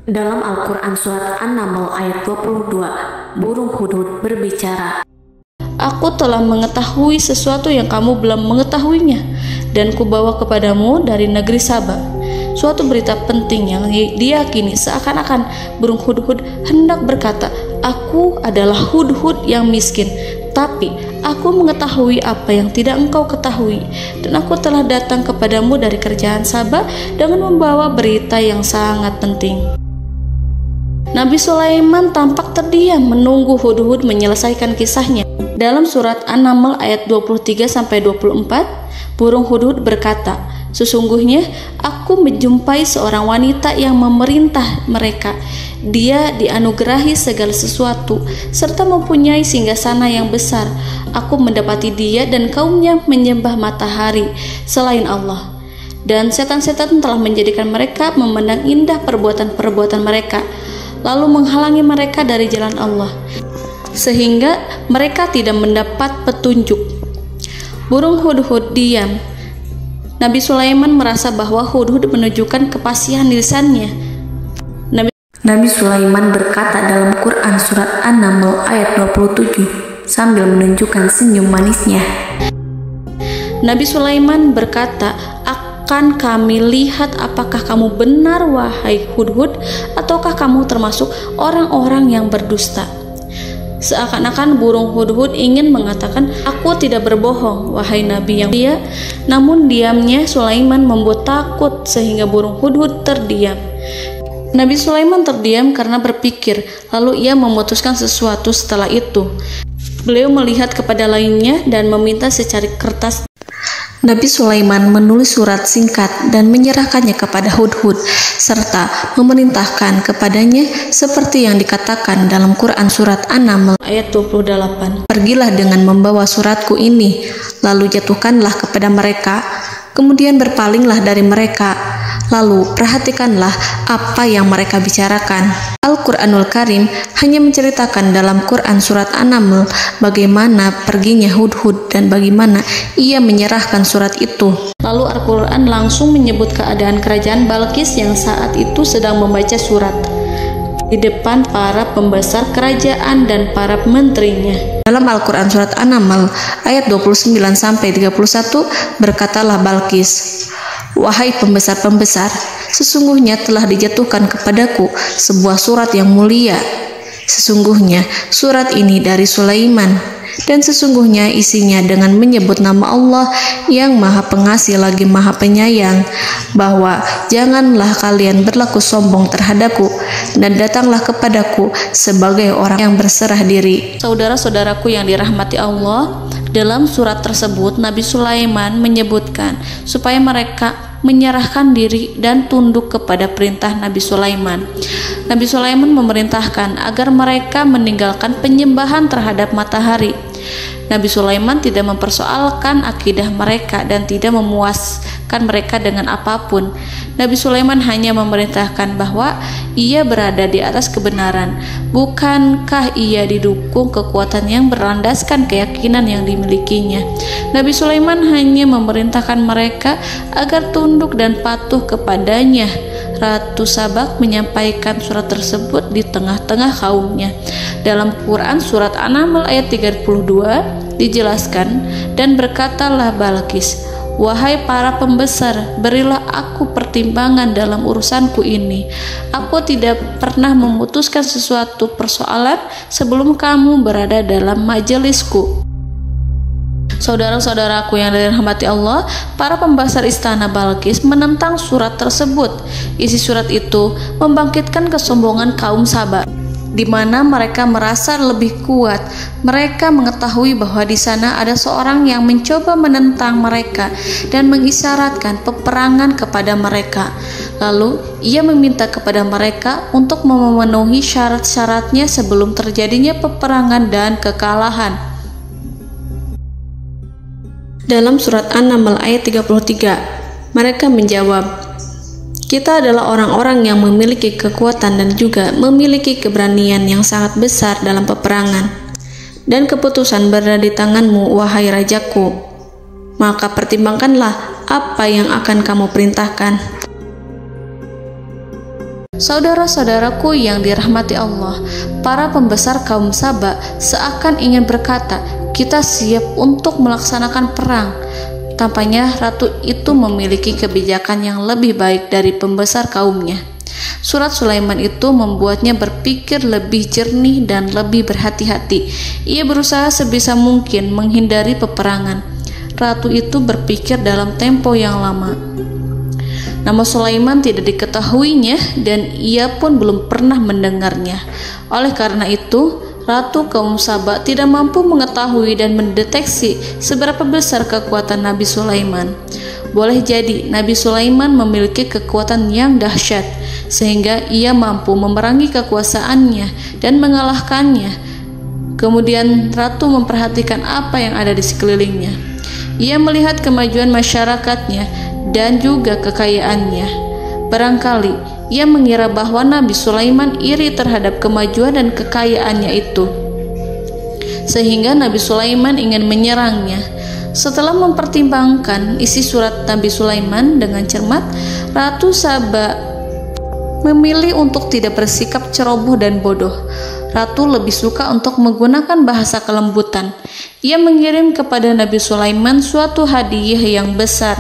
Dalam Al-Quran Surat An-Naml ayat 22, burung hudhud berbicara, "Aku telah mengetahui sesuatu yang kamu belum mengetahuinya, dan kubawa kepadamu dari negeri Saba suatu berita penting yang diyakini seakan-akan burung hudhud hendak berkata, 'Aku adalah hudhud yang miskin, tapi aku mengetahui apa yang tidak engkau ketahui, dan aku telah datang kepadamu dari kerajaan Saba dengan membawa berita yang sangat penting.'" Nabi Sulaiman tampak terdiam menunggu hudhud menyelesaikan kisahnya. Dalam surat An-Naml ayat 23-24, burung hudhud berkata, Sesungguhnya aku menjumpai seorang wanita yang memerintah mereka. Dia dianugerahi segala sesuatu serta mempunyai singgasana yang besar. Aku mendapati dia dan kaumnya menyembah matahari selain Allah. Dan setan-setan telah menjadikan mereka memandang indah perbuatan-perbuatan mereka, lalu menghalangi mereka dari jalan Allah, sehingga mereka tidak mendapat petunjuk. Burung hudhud diam. Nabi Sulaiman merasa bahwa hudhud menunjukkan kepasihan lisannya. Nabi Sulaiman berkata dalam Quran surat An-Naml ayat 27 sambil menunjukkan senyum manisnya. Nabi Sulaiman berkata, "Akan kami lihat apakah kamu benar wahai hudhud, ataukah kamu termasuk orang-orang yang berdusta." Seakan-akan burung hudhud ingin mengatakan, "Aku tidak berbohong, wahai Nabi yang mulia." Namun diamnya Sulaiman membuat takut sehingga burung hudhud terdiam. Nabi Sulaiman terdiam karena berpikir, lalu ia memutuskan sesuatu setelah itu. Beliau melihat kepada lainnya dan meminta secari kertas. Nabi Sulaiman menulis surat singkat dan menyerahkannya kepada hudhud serta memerintahkan kepadanya seperti yang dikatakan dalam Quran surat An-Naml ayat 28. "Pergilah dengan membawa suratku ini, lalu jatuhkanlah kepada mereka, kemudian berpalinglah dari mereka, lalu perhatikanlah apa yang mereka bicarakan." Al-Quranul Karim hanya menceritakan dalam Quran surat An-Naml bagaimana perginya hudhud dan bagaimana ia menyerahkan surat itu. Lalu Al-Quran langsung menyebut keadaan kerajaan Balqis yang saat itu sedang membaca surat di depan para pembesar kerajaan dan para menterinya. Dalam Al-Quran surat An-Naml ayat 29-31 berkatalah Balqis, "Wahai pembesar-pembesar, sesungguhnya telah dijatuhkan kepadaku sebuah surat yang mulia. Sesungguhnya surat ini dari Sulaiman, dan sesungguhnya isinya dengan menyebut nama Allah yang Maha Pengasih lagi Maha Penyayang, bahwa janganlah kalian berlaku sombong terhadapku, dan datanglah kepadaku sebagai orang yang berserah diri." Saudara-saudaraku yang dirahmati Allah, dalam surat tersebut Nabi Sulaiman menyebutkan supaya mereka menyerahkan diri dan tunduk kepada perintah Nabi Sulaiman. Nabi Sulaiman memerintahkan agar mereka meninggalkan penyembahan terhadap matahari. Nabi Sulaiman tidak mempersoalkan akidah mereka dan tidak memuaskan mereka dengan apapun. Nabi Sulaiman hanya memerintahkan bahwa ia berada di atas kebenaran. Bukankah ia didukung kekuatan yang berlandaskan keyakinan yang dimilikinya? Nabi Sulaiman hanya memerintahkan mereka agar tunduk dan patuh kepadanya. Ratu Sabak menyampaikan surat tersebut di tengah-tengah kaumnya. Dalam Quran surat An-Naml ayat 32 dijelaskan, "Dan berkatalah Balqis, wahai para pembesar, berilah aku pertimbangan dalam urusanku ini. Aku tidak pernah memutuskan sesuatu persoalan sebelum kamu berada dalam majelisku." Saudara-saudaraku yang dirahmati Allah, para pembesar istana Balqis menentang surat tersebut. Isi surat itu membangkitkan kesombongan kaum Sabak, di mana mereka merasa lebih kuat. Mereka mengetahui bahwa di sana ada seorang yang mencoba menentang mereka dan mengisyaratkan peperangan kepada mereka. Lalu ia meminta kepada mereka untuk memenuhi syarat-syaratnya sebelum terjadinya peperangan dan kekalahan. Dalam surat An-Naml ayat 33, mereka menjawab, "Kita adalah orang-orang yang memiliki kekuatan dan juga memiliki keberanian yang sangat besar dalam peperangan. Dan keputusan berada di tanganmu, wahai rajaku. Maka pertimbangkanlah apa yang akan kamu perintahkan." Saudara-saudaraku yang dirahmati Allah, para pembesar kaum Sabak seakan ingin berkata, "Kita siap untuk melaksanakan perang." Tampaknya ratu itu memiliki kebijakan yang lebih baik dari pembesar kaumnya. Surat Sulaiman itu membuatnya berpikir lebih jernih dan lebih berhati-hati. Ia berusaha sebisa mungkin menghindari peperangan. Ratu itu berpikir dalam tempo yang lama. Nama Sulaiman tidak diketahuinya dan ia pun belum pernah mendengarnya. Oleh karena itu, Ratu kaum Sabak tidak mampu mengetahui dan mendeteksi seberapa besar kekuatan Nabi Sulaiman. boleh jadi Nabi Sulaiman memiliki kekuatan yang dahsyat sehingga ia mampu memerangi kekuasaannya dan mengalahkannya. Kemudian ratu memperhatikan apa yang ada di sekelilingnya. Ia melihat kemajuan masyarakatnya dan juga kekayaannya. Barangkali ia mengira bahwa Nabi Sulaiman iri terhadap kemajuan dan kekayaannya itu, sehingga Nabi Sulaiman ingin menyerangnya. Setelah mempertimbangkan isi surat Nabi Sulaiman dengan cermat, Ratu Saba memilih untuk tidak bersikap ceroboh dan bodoh. Ratu lebih suka untuk menggunakan bahasa kelembutan. Ia mengirim kepada Nabi Sulaiman suatu hadiah yang besar.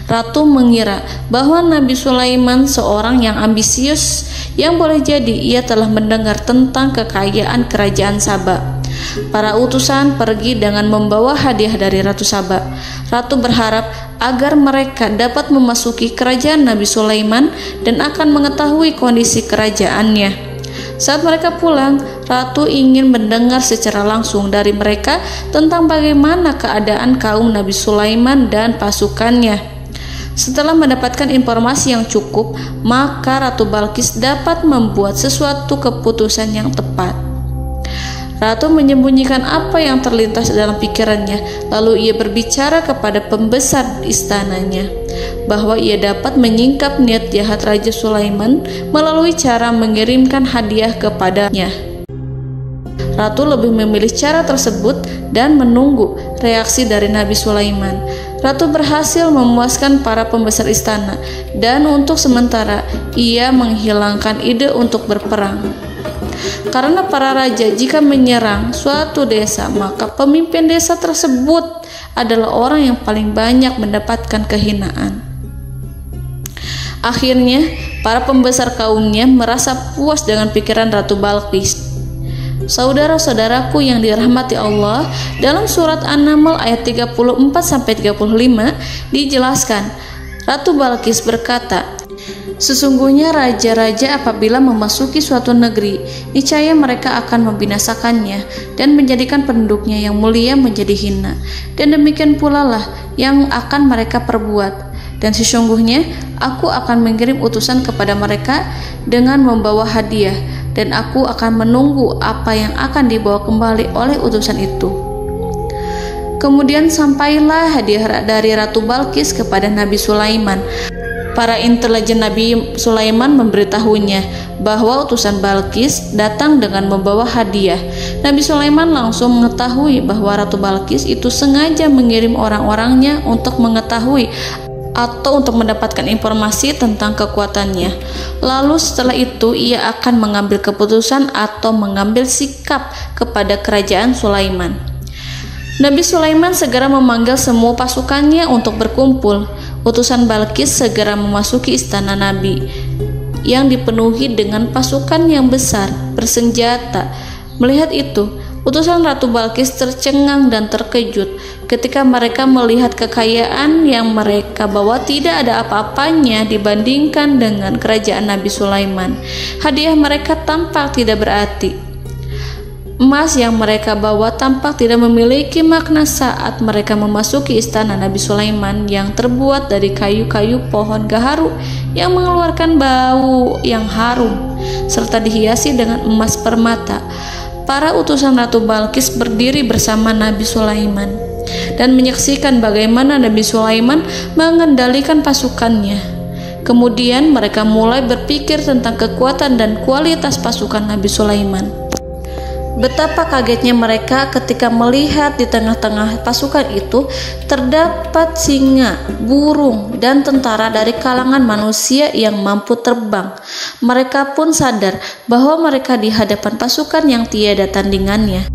Ratu mengira bahwa Nabi Sulaiman seorang yang ambisius, yang boleh jadi ia telah mendengar tentang kekayaan kerajaan Saba. Para utusan pergi dengan membawa hadiah dari Ratu Saba. Ratu berharap agar mereka dapat memasuki kerajaan Nabi Sulaiman dan akan mengetahui kondisi kerajaannya. Saat mereka pulang, Ratu ingin mendengar secara langsung dari mereka tentang bagaimana keadaan kaum Nabi Sulaiman dan pasukannya. Setelah mendapatkan informasi yang cukup, maka Ratu Balqis dapat membuat sesuatu keputusan yang tepat. Ratu menyembunyikan apa yang terlintas dalam pikirannya, lalu ia berbicara kepada pembesar istananya bahwa ia dapat menyingkap niat jahat Raja Sulaiman melalui cara mengirimkan hadiah kepadanya. Ratu lebih memilih cara tersebut dan menunggu reaksi dari Nabi Sulaiman. Ratu berhasil memuaskan para pembesar istana, dan untuk sementara ia menghilangkan ide untuk berperang. Karena para raja jika menyerang suatu desa, maka pemimpin desa tersebut adalah orang yang paling banyak mendapatkan kehinaan. Akhirnya, para pembesar kaumnya merasa puas dengan pikiran Ratu Balqis. Saudara-saudaraku yang dirahmati Allah, dalam surat An-Naml ayat 34-35 dijelaskan, Ratu Balqis berkata, "Sesungguhnya raja-raja apabila memasuki suatu negeri, niscaya mereka akan membinasakannya dan menjadikan penduduknya yang mulia menjadi hina. Dan demikian pula lah yang akan mereka perbuat. Dan sesungguhnya aku akan mengirim utusan kepada mereka dengan membawa hadiah, dan aku akan menunggu apa yang akan dibawa kembali oleh utusan itu." Kemudian sampailah hadiah dari Ratu Balqis kepada Nabi Sulaiman. Para intelijen Nabi Sulaiman memberitahunya bahwa utusan Balqis datang dengan membawa hadiah. Nabi Sulaiman langsung mengetahui bahwa Ratu Balqis itu sengaja mengirim orang-orangnya untuk mengetahui atau untuk mendapatkan informasi tentang kekuatannya. Lalu setelah itu ia akan mengambil keputusan atau mengambil sikap kepada kerajaan Sulaiman. Nabi Sulaiman segera memanggil semua pasukannya untuk berkumpul. Utusan Balqis segera memasuki istana Nabi yang dipenuhi dengan pasukan yang besar bersenjata. Melihat itu, utusan Ratu Balqis tercengang dan terkejut ketika mereka melihat kekayaan yang mereka bawa tidak ada apa-apanya dibandingkan dengan kerajaan Nabi Sulaiman. Hadiah mereka tampak tidak berarti. Emas yang mereka bawa tampak tidak memiliki makna saat mereka memasuki istana Nabi Sulaiman yang terbuat dari kayu-kayu pohon gaharu yang mengeluarkan bau yang harum serta dihiasi dengan emas permata. Para utusan Ratu Balqis berdiri bersama Nabi Sulaiman dan menyaksikan bagaimana Nabi Sulaiman mengendalikan pasukannya. Kemudian mereka mulai berpikir tentang kekuatan dan kualitas pasukan Nabi Sulaiman. Betapa kagetnya mereka ketika melihat di tengah-tengah pasukan itu terdapat singa, burung, dan tentara dari kalangan manusia yang mampu terbang. Mereka pun sadar bahwa mereka di hadapan pasukan yang tiada tandingannya.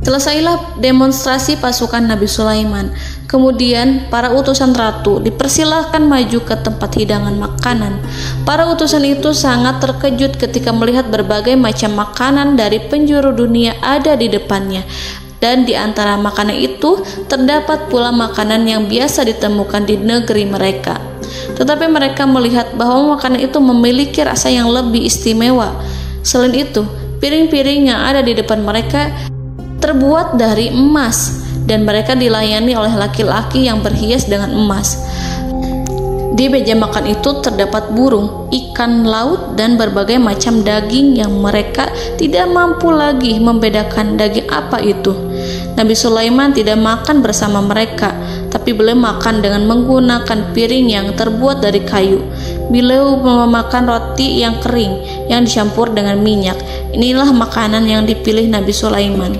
Selesailah demonstrasi pasukan Nabi Sulaiman. Kemudian para utusan ratu dipersilahkan maju ke tempat hidangan makanan. Para utusan itu sangat terkejut ketika melihat berbagai macam makanan dari penjuru dunia ada di depannya. Dan di antara makanan itu terdapat pula makanan yang biasa ditemukan di negeri mereka. Tetapi mereka melihat bahwa makanan itu memiliki rasa yang lebih istimewa. Selain itu, piring-piring yang ada di depan mereka terbuat dari emas dan mereka dilayani oleh laki-laki yang berhias dengan emas. Di meja makan itu terdapat burung, ikan laut, dan berbagai macam daging yang mereka tidak mampu lagi membedakan daging apa itu. Nabi Sulaiman tidak makan bersama mereka, tapi beliau makan dengan menggunakan piring yang terbuat dari kayu. Beliau memakan roti yang kering yang dicampur dengan minyak. Inilah makanan yang dipilih Nabi Sulaiman.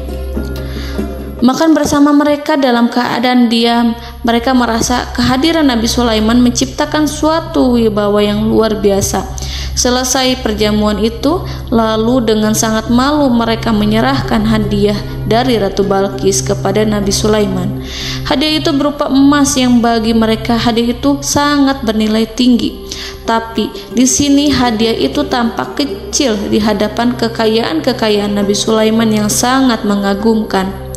Makan bersama mereka dalam keadaan diam, mereka merasa kehadiran Nabi Sulaiman menciptakan suatu wibawa yang luar biasa. Selesai perjamuan itu, lalu dengan sangat malu mereka menyerahkan hadiah dari Ratu Balqis kepada Nabi Sulaiman. Hadiah itu berupa emas yang bagi mereka hadiah itu sangat bernilai tinggi. Tapi di sini hadiah itu tampak kecil di hadapan kekayaan Nabi Sulaiman yang sangat mengagumkan.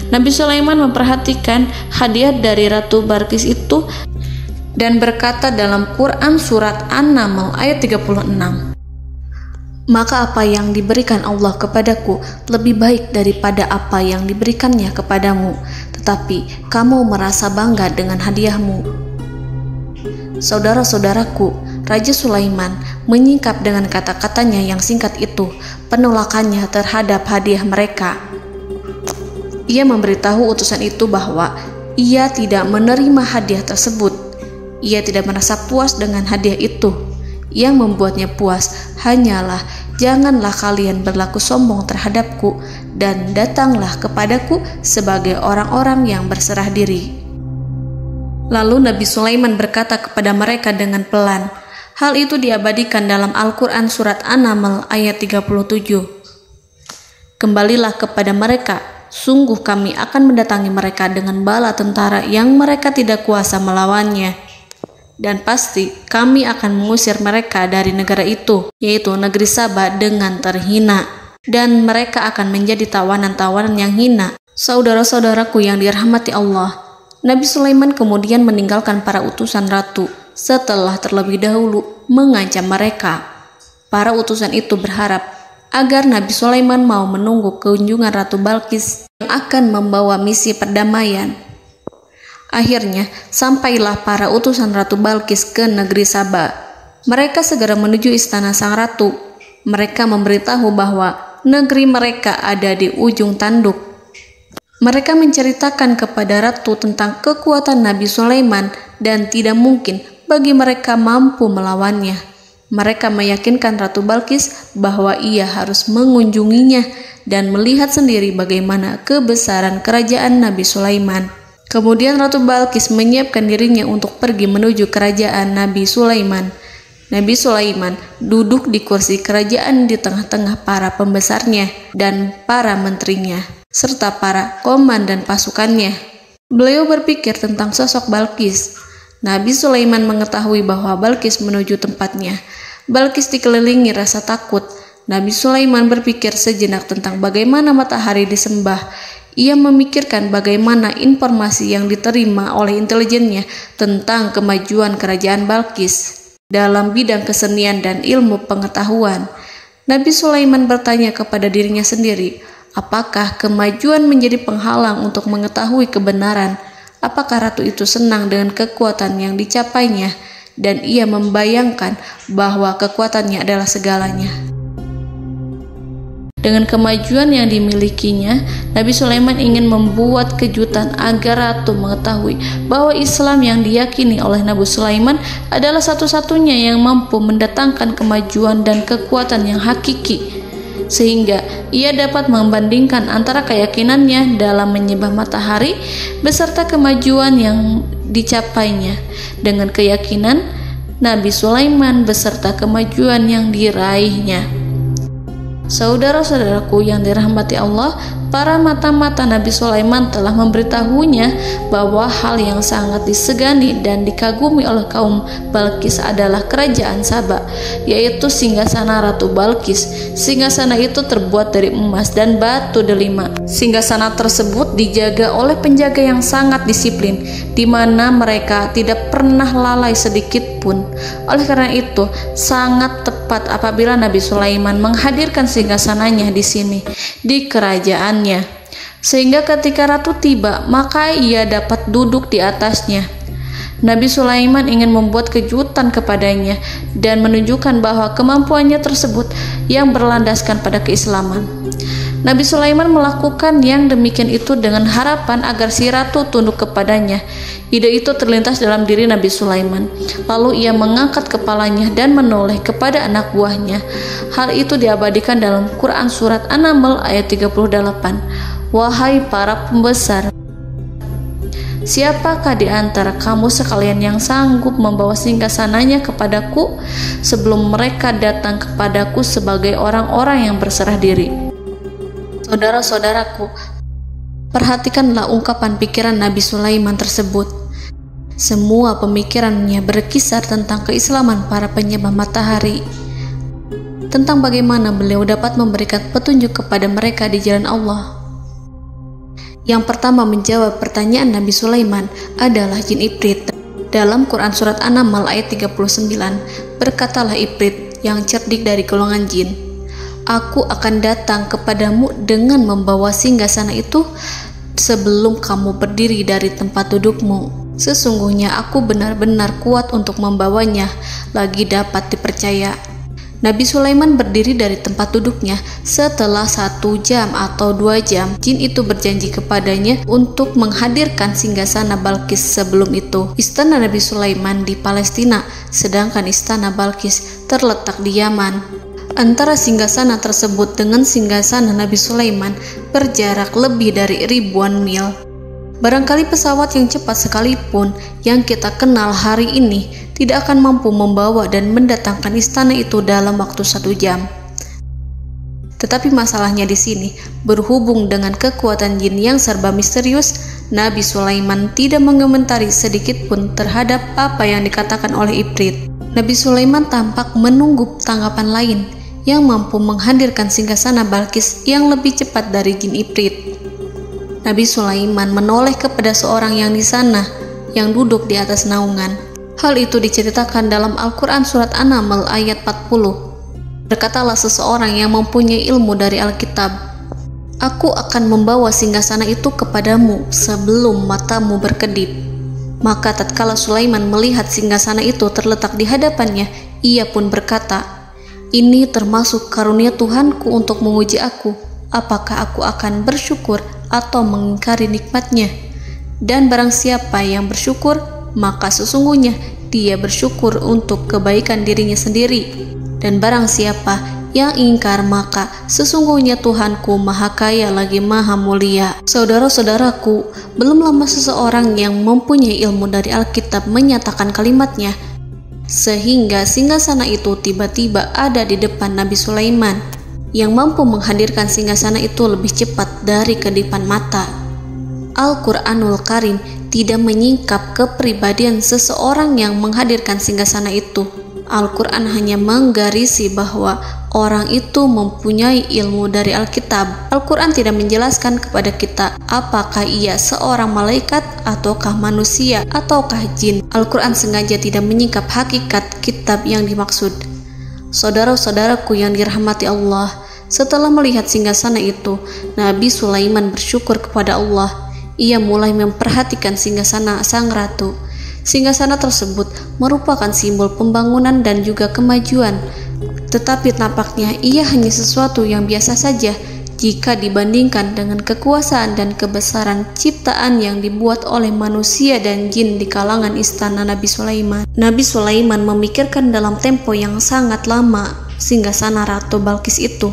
Nabi Sulaiman memperhatikan hadiah dari Ratu Balqis itu dan berkata dalam Quran surat An-Naml ayat 36, "Maka apa yang diberikan Allah kepadaku lebih baik daripada apa yang diberikannya kepadamu, tetapi kamu merasa bangga dengan hadiahmu." Saudara-saudaraku, Raja Sulaiman menyingkap dengan kata-katanya yang singkat itu penolakannya terhadap hadiah mereka. Ia memberitahu utusan itu bahwa ia tidak menerima hadiah tersebut. Ia tidak merasa puas dengan hadiah itu. Yang membuatnya puas hanyalah, janganlah kalian berlaku sombong terhadapku dan datanglah kepadaku sebagai orang-orang yang berserah diri. Lalu Nabi Sulaiman berkata kepada mereka dengan pelan. Hal itu diabadikan dalam Al-Quran surat An-Naml ayat 37. "Kembalilah kepada mereka, sungguh kami akan mendatangi mereka dengan bala tentara yang mereka tidak kuasa melawannya. Dan pasti kami akan mengusir mereka dari negara itu, yaitu negeri Saba, dengan terhina. Dan mereka akan menjadi tawanan-tawanan yang hina." Saudara-saudaraku yang dirahmati Allah, Nabi Sulaiman kemudian meninggalkan para utusan ratu setelah terlebih dahulu mengancam mereka. Para utusan itu berharap agar Nabi Sulaiman mau menunggu kunjungan Ratu Balqis yang akan membawa misi perdamaian. Akhirnya, sampailah para utusan Ratu Balqis ke negeri Saba. Mereka segera menuju istana sang ratu. Mereka memberitahu bahwa negeri mereka ada di ujung tanduk. Mereka menceritakan kepada ratu tentang kekuatan Nabi Sulaiman dan tidak mungkin bagi mereka mampu melawannya. Mereka meyakinkan Ratu Balqis bahwa ia harus mengunjunginya dan melihat sendiri bagaimana kebesaran kerajaan Nabi Sulaiman. Kemudian Ratu Balqis menyiapkan dirinya untuk pergi menuju kerajaan Nabi Sulaiman. Nabi Sulaiman duduk di kursi kerajaan di tengah-tengah para pembesarnya dan para menterinya, serta para komandan pasukannya. Beliau berpikir tentang sosok Balqis. Nabi Sulaiman mengetahui bahwa Balqis menuju tempatnya. Balqis dikelilingi rasa takut. Nabi Sulaiman berpikir sejenak tentang bagaimana matahari disembah. Ia memikirkan bagaimana informasi yang diterima oleh intelijennya tentang kemajuan kerajaan Balqis dalam bidang kesenian dan ilmu pengetahuan. Nabi Sulaiman bertanya kepada dirinya sendiri, apakah kemajuan menjadi penghalang untuk mengetahui kebenaran? Apakah ratu itu senang dengan kekuatan yang dicapainya? Dan ia membayangkan bahwa kekuatannya adalah segalanya. Dengan kemajuan yang dimilikinya, Nabi Sulaiman ingin membuat kejutan agar ratu mengetahui bahwa Islam yang diyakini oleh Nabi Sulaiman adalah satu-satunya yang mampu mendatangkan kemajuan dan kekuatan yang hakiki, sehingga ia dapat membandingkan antara keyakinannya dalam menyembah matahari beserta kemajuan yang dicapainya dengan keyakinan Nabi Sulaiman beserta kemajuan yang diraihnya. Saudara-saudaraku yang dirahmati Allah, para mata-mata Nabi Sulaiman telah memberitahunya bahwa hal yang sangat disegani dan dikagumi oleh kaum Balqis adalah kerajaan Saba, yaitu singgasana Ratu Balqis. Singgasana itu terbuat dari emas dan batu delima. Singgasana tersebut dijaga oleh penjaga yang sangat disiplin, di mana mereka tidak pernah lalai sedikit pun. Oleh karena itu, sangat tepat apabila Nabi Sulaiman menghadirkan singgasananya di sini, di kerajaannya. sehingga ketika ratu tiba, maka ia dapat duduk di atasnya. Nabi Sulaiman ingin membuat kejutan kepadanya dan menunjukkan bahwa kemampuannya tersebut yang berlandaskan pada keislaman. Nabi Sulaiman melakukan yang demikian itu dengan harapan agar si ratu tunduk kepadanya. Ide itu terlintas dalam diri Nabi Sulaiman. Lalu ia mengangkat kepalanya dan menoleh kepada anak buahnya. Hal itu diabadikan dalam Quran Surat An-Naml ayat 38. Wahai para pembesar, siapakah di antara kamu sekalian yang sanggup membawa singgasananya kepadaku sebelum mereka datang kepadaku sebagai orang-orang yang berserah diri? Saudara-saudaraku, perhatikanlah ungkapan pikiran Nabi Sulaiman tersebut. Semua pemikirannya berkisar tentang keislaman para penyembah matahari, tentang bagaimana beliau dapat memberikan petunjuk kepada mereka di jalan Allah. Yang pertama menjawab pertanyaan Nabi Sulaiman adalah jin Ifrit. Dalam Quran Surat An-Naml ayat 39, berkatalah Ifrit yang cerdik dari golongan jin, "Aku akan datang kepadamu dengan membawa singgasana itu sebelum kamu berdiri dari tempat dudukmu. Sesungguhnya aku benar-benar kuat untuk membawanya, lagi dapat dipercaya." Nabi Sulaiman berdiri dari tempat duduknya. Setelah 1 jam atau 2 jam, jin itu berjanji kepadanya untuk menghadirkan singgasana Balkis. Sebelum itu, istana Nabi Sulaiman di Palestina, sedangkan istana Balkis terletak di Yaman. Antara singgasana tersebut dengan singgasana Nabi Sulaiman berjarak lebih dari ribuan mil. Barangkali pesawat yang cepat sekalipun yang kita kenal hari ini tidak akan mampu membawa dan mendatangkan istana itu dalam waktu 1 jam. Tetapi masalahnya di sini, berhubung dengan kekuatan jin yang serba misterius, Nabi Sulaiman tidak mengomentari sedikit pun terhadap apa yang dikatakan oleh Ifrit. Nabi Sulaiman tampak menunggu tanggapan lain yang mampu menghadirkan singgasana Balkis yang lebih cepat dari jin Ifrit. Nabi Sulaiman menoleh kepada seorang yang di sana, yang duduk di atas naungan. Hal itu diceritakan dalam Al-Quran Surat An-Naml ayat 40. Berkatalah seseorang yang mempunyai ilmu dari Alkitab, "Aku akan membawa singgasana itu kepadamu sebelum matamu berkedip." Maka tatkala Sulaiman melihat singgasana itu terletak di hadapannya, ia pun berkata, "Ini termasuk karunia Tuhanku untuk menguji aku. Apakah aku akan bersyukur atau mengingkari nikmatnya? Dan barang siapa yang bersyukur, maka sesungguhnya dia bersyukur untuk kebaikan dirinya sendiri. Dan barang siapa yang ingkar, maka sesungguhnya Tuhanku maha kaya lagi maha mulia." Saudara-saudaraku, belum lama seseorang yang mempunyai ilmu dari Alkitab menyatakan kalimatnya, sehingga singgasana itu tiba-tiba ada di depan Nabi Sulaiman, yang mampu menghadirkan singgasana itu lebih cepat dari kedipan mata. Al-Quranul Karim tidak menyingkap kepribadian seseorang yang menghadirkan singgasana itu. Al-Quran hanya menggarisi bahwa orang itu mempunyai ilmu dari Alkitab. Al-Quran tidak menjelaskan kepada kita apakah ia seorang malaikat ataukah manusia ataukah jin. Al-Quran sengaja tidak menyingkap hakikat kitab yang dimaksud. Saudara-saudaraku yang dirahmati Allah, setelah melihat singgasana itu, Nabi Sulaiman bersyukur kepada Allah. Ia mulai memperhatikan singgasana sang ratu. Singgasana tersebut merupakan simbol pembangunan dan juga kemajuan, tetapi tampaknya ia hanya sesuatu yang biasa saja jika dibandingkan dengan kekuasaan dan kebesaran ciptaan yang dibuat oleh manusia dan jin di kalangan istana Nabi Sulaiman. Nabi Sulaiman memikirkan dalam tempo yang sangat lama singgasana Ratu Balkis itu.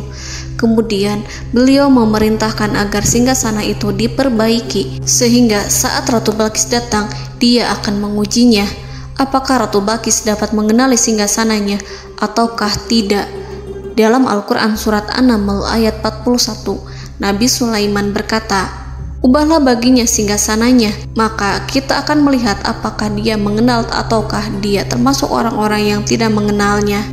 Kemudian beliau memerintahkan agar singgasana itu diperbaiki, sehingga saat Ratu Balkis datang, dia akan mengujinya. Apakah Ratu Balkis dapat mengenali singgasananya ataukah tidak? Dalam Al-Quran Surat An-Naml ayat 41, Nabi Sulaiman berkata, "Ubahlah baginya singgasananya, maka kita akan melihat apakah dia mengenal ataukah dia termasuk orang-orang yang tidak mengenalnya."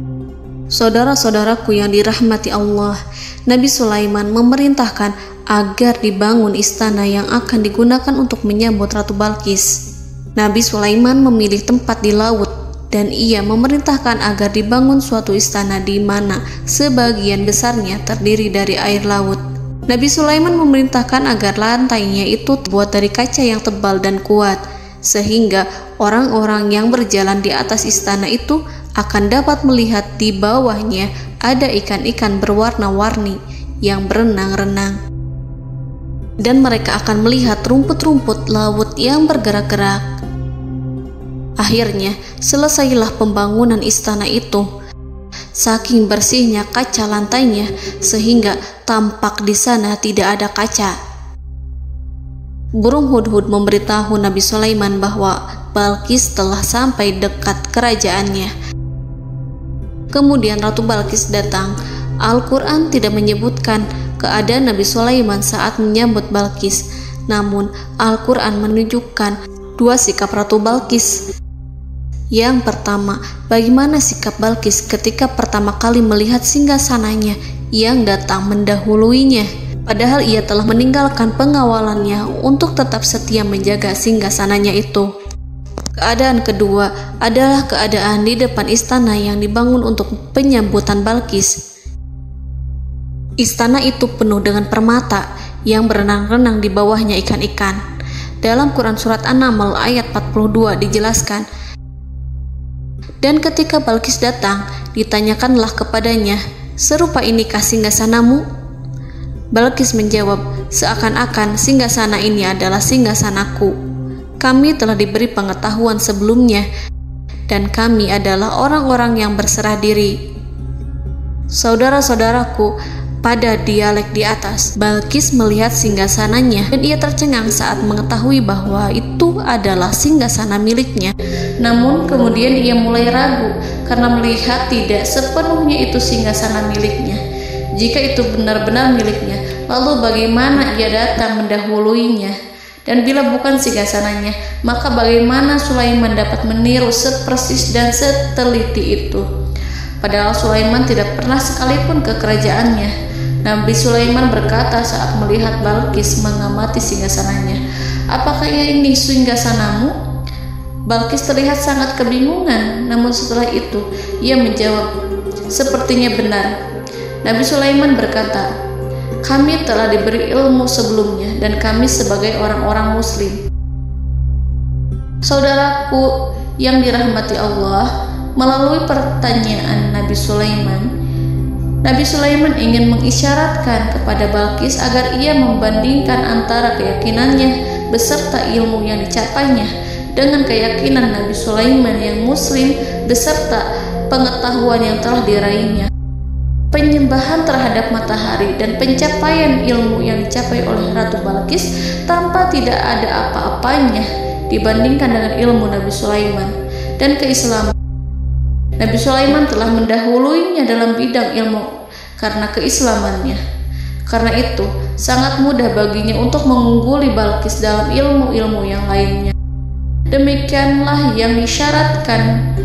Saudara-saudaraku yang dirahmati Allah, Nabi Sulaiman memerintahkan agar dibangun istana yang akan digunakan untuk menyambut Ratu Balkis. Nabi Sulaiman memilih tempat di laut, dan ia memerintahkan agar dibangun suatu istana di mana sebagian besarnya terdiri dari air laut. Nabi Sulaiman memerintahkan agar lantainya itu terbuat dari kaca yang tebal dan kuat, sehingga orang-orang yang berjalan di atas istana itu akan dapat melihat di bawahnya ada ikan-ikan berwarna-warni yang berenang-renang. Dan mereka akan melihat rumput-rumput laut yang bergerak-gerak. Akhirnya, selesailah pembangunan istana itu. Saking bersihnya kaca lantainya, sehingga tampak di sana tidak ada kaca. Burung hudhud memberitahu Nabi Sulaiman bahwa Balqis telah sampai dekat kerajaannya. Kemudian Ratu Balqis datang. Al-Quran tidak menyebutkan keadaan Nabi Sulaiman saat menyambut Balqis, namun Al-Quran menunjukkan dua sikap Ratu Balqis. Yang pertama, bagaimana sikap Balqis ketika pertama kali melihat singgasananya yang datang mendahuluinya, padahal ia telah meninggalkan pengawalannya untuk tetap setia menjaga singgasananya itu. Keadaan kedua adalah keadaan di depan istana yang dibangun untuk penyambutan Balqis. Istana itu penuh dengan permata yang berenang-renang di bawahnya ikan-ikan. Dalam Quran Surat An-Naml ayat 42 dijelaskan, dan ketika Balqis datang, ditanyakanlah kepadanya, "Serupa inikah singgasanamu?" Balqis menjawab, "Seakan-akan singgasana ini adalah singgasanaku. Kami telah diberi pengetahuan sebelumnya, dan kami adalah orang-orang yang berserah diri." Saudara-saudaraku, pada dialek di atas, Balqis melihat singgasananya dan ia tercengang saat mengetahui bahwa itu adalah singgasana miliknya. Namun kemudian ia mulai ragu karena melihat tidak sepenuhnya itu singgasana miliknya. Jika itu benar-benar miliknya, lalu bagaimana ia datang mendahuluinya? Dan bila bukan singgasananya, maka bagaimana Sulaiman dapat meniru sepersis dan seteliti itu? Padahal Sulaiman tidak pernah sekalipun ke kerajaannya. Nabi Sulaiman berkata saat melihat Balqis mengamati singgasananya, "Apakah ini singgasanamu?" Balqis terlihat sangat kebingungan, namun setelah itu ia menjawab, "Sepertinya benar." Nabi Sulaiman berkata, "Kami telah diberi ilmu sebelumnya dan kami sebagai orang-orang muslim." Saudaraku yang dirahmati Allah, melalui pertanyaan Nabi Sulaiman ingin mengisyaratkan kepada Balqis agar ia membandingkan antara keyakinannya beserta ilmu yang dicapainya dengan keyakinan Nabi Sulaiman yang muslim beserta pengetahuan yang telah diraihnya. Penyembahan terhadap matahari dan pencapaian ilmu yang dicapai oleh Ratu Balqis tanpa tidak ada apa-apanya dibandingkan dengan ilmu Nabi Sulaiman dan keislaman. Nabi Sulaiman telah mendahuluinya dalam bidang ilmu karena keislamannya. Karena itu, sangat mudah baginya untuk mengungguli Balqis dalam ilmu-ilmu yang lainnya. Demikianlah yang disyaratkan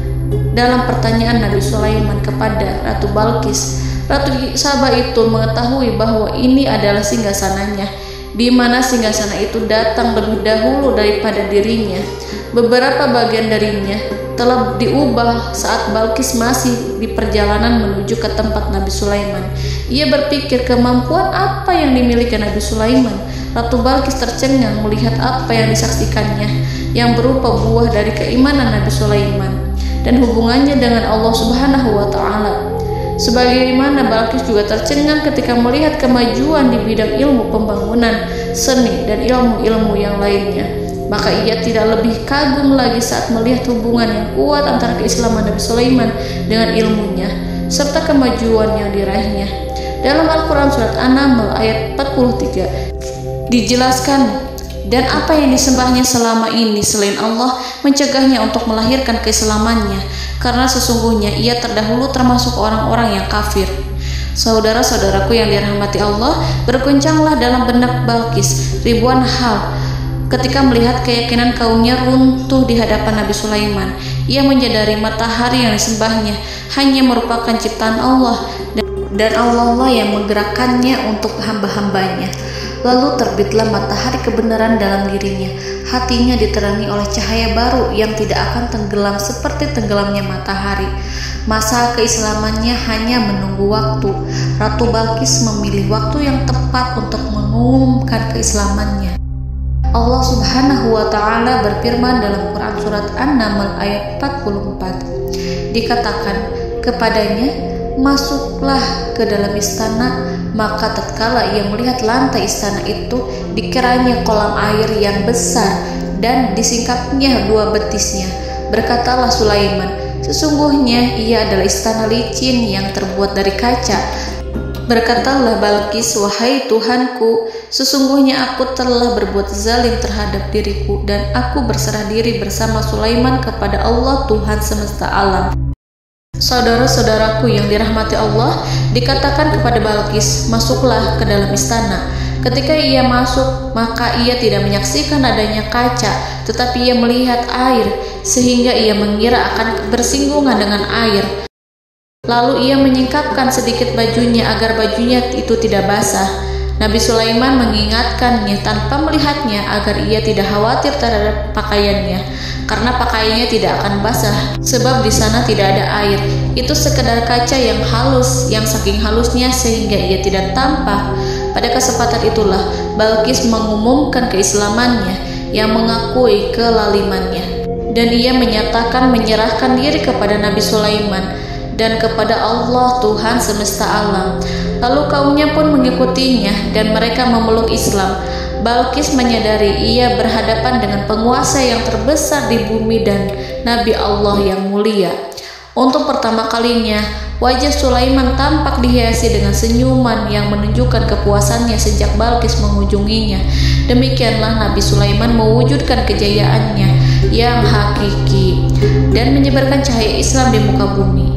dalam pertanyaan Nabi Sulaiman kepada Ratu Balqis. Ratu Saba itu mengetahui bahwa ini adalah singgasananya, di mana singgasana itu datang lebih dahulu daripada dirinya. Beberapa bagian darinya telah diubah saat Balqis masih di perjalanan menuju ke tempat Nabi Sulaiman. Ia berpikir kemampuan apa yang dimiliki Nabi Sulaiman. Ratu Balqis tercengang melihat apa yang disaksikannya, yang berupa buah dari keimanan Nabi Sulaiman dan hubungannya dengan Allah Subhanahu wa Ta'ala. Sebagaimana Balqis juga tercengang ketika melihat kemajuan di bidang ilmu pembangunan, seni, dan ilmu-ilmu yang lainnya. Maka ia tidak lebih kagum lagi saat melihat hubungan yang kuat antara keislaman Nabi Sulaiman dengan ilmunya serta kemajuan yang diraihnya. Dalam Al-Quran Surat An-Naml ayat 43 dijelaskan, dan apa yang disembahnya selama ini selain Allah mencegahnya untuk melahirkan keislamannya, karena sesungguhnya ia terdahulu termasuk orang-orang yang kafir. Saudara-saudaraku yang dirahmati Allah, berguncanglah dalam benak Balqis ribuan hal ketika melihat keyakinan kaumnya runtuh di hadapan Nabi Sulaiman. Ia menyadari matahari yang disembahnya hanya merupakan ciptaan Allah, dan Allah lah yang menggerakkannya untuk hamba-hambanya. Lalu terbitlah matahari kebenaran dalam dirinya. Hatinya diterangi oleh cahaya baru yang tidak akan tenggelam seperti tenggelamnya matahari. Masa keislamannya hanya menunggu waktu. Ratu Balqis memilih waktu yang tepat untuk mengumumkan keislamannya. Allah Subhanahu wa Ta'ala berfirman dalam Quran Surat An-Naml ayat 44. Dikatakan kepadanya, masuklah ke dalam istana. Maka tatkala ia melihat lantai istana itu, dikiranya kolam air yang besar dan disingkapnya 2 betisnya. Berkatalah Sulaiman, sesungguhnya ia adalah istana licin yang terbuat dari kaca. Berkatalah Balqis, wahai Tuhanku, sesungguhnya aku telah berbuat zalim terhadap diriku dan aku berserah diri bersama Sulaiman kepada Allah Tuhan semesta alam. Saudara-saudaraku yang dirahmati Allah, dikatakan kepada Balqis, masuklah ke dalam istana. Ketika ia masuk, maka ia tidak menyaksikan adanya kaca, tetapi ia melihat air, sehingga ia mengira akan bersinggungan dengan air. Lalu ia menyingkapkan sedikit bajunya agar bajunya itu tidak basah. Nabi Sulaiman mengingatkannya tanpa melihatnya agar ia tidak khawatir terhadap pakaiannya, karena pakaiannya tidak akan basah sebab di sana tidak ada air. Itu sekedar kaca yang halus, yang saking halusnya sehingga ia tidak tampak. Pada kesempatan itulah Balqis mengumumkan keislamannya yang mengakui kelalimannya, dan ia menyatakan menyerahkan diri kepada Nabi Sulaiman dan kepada Allah Tuhan semesta alam. Lalu kaumnya pun mengikutinya dan mereka memeluk Islam. Balqis menyadari ia berhadapan dengan penguasa yang terbesar di bumi dan Nabi Allah yang mulia. Untuk pertama kalinya, wajah Sulaiman tampak dihiasi dengan senyuman yang menunjukkan kepuasannya sejak Balqis mengunjunginya. Demikianlah Nabi Sulaiman mewujudkan kejayaannya yang hakiki dan menyebarkan cahaya Islam di muka bumi.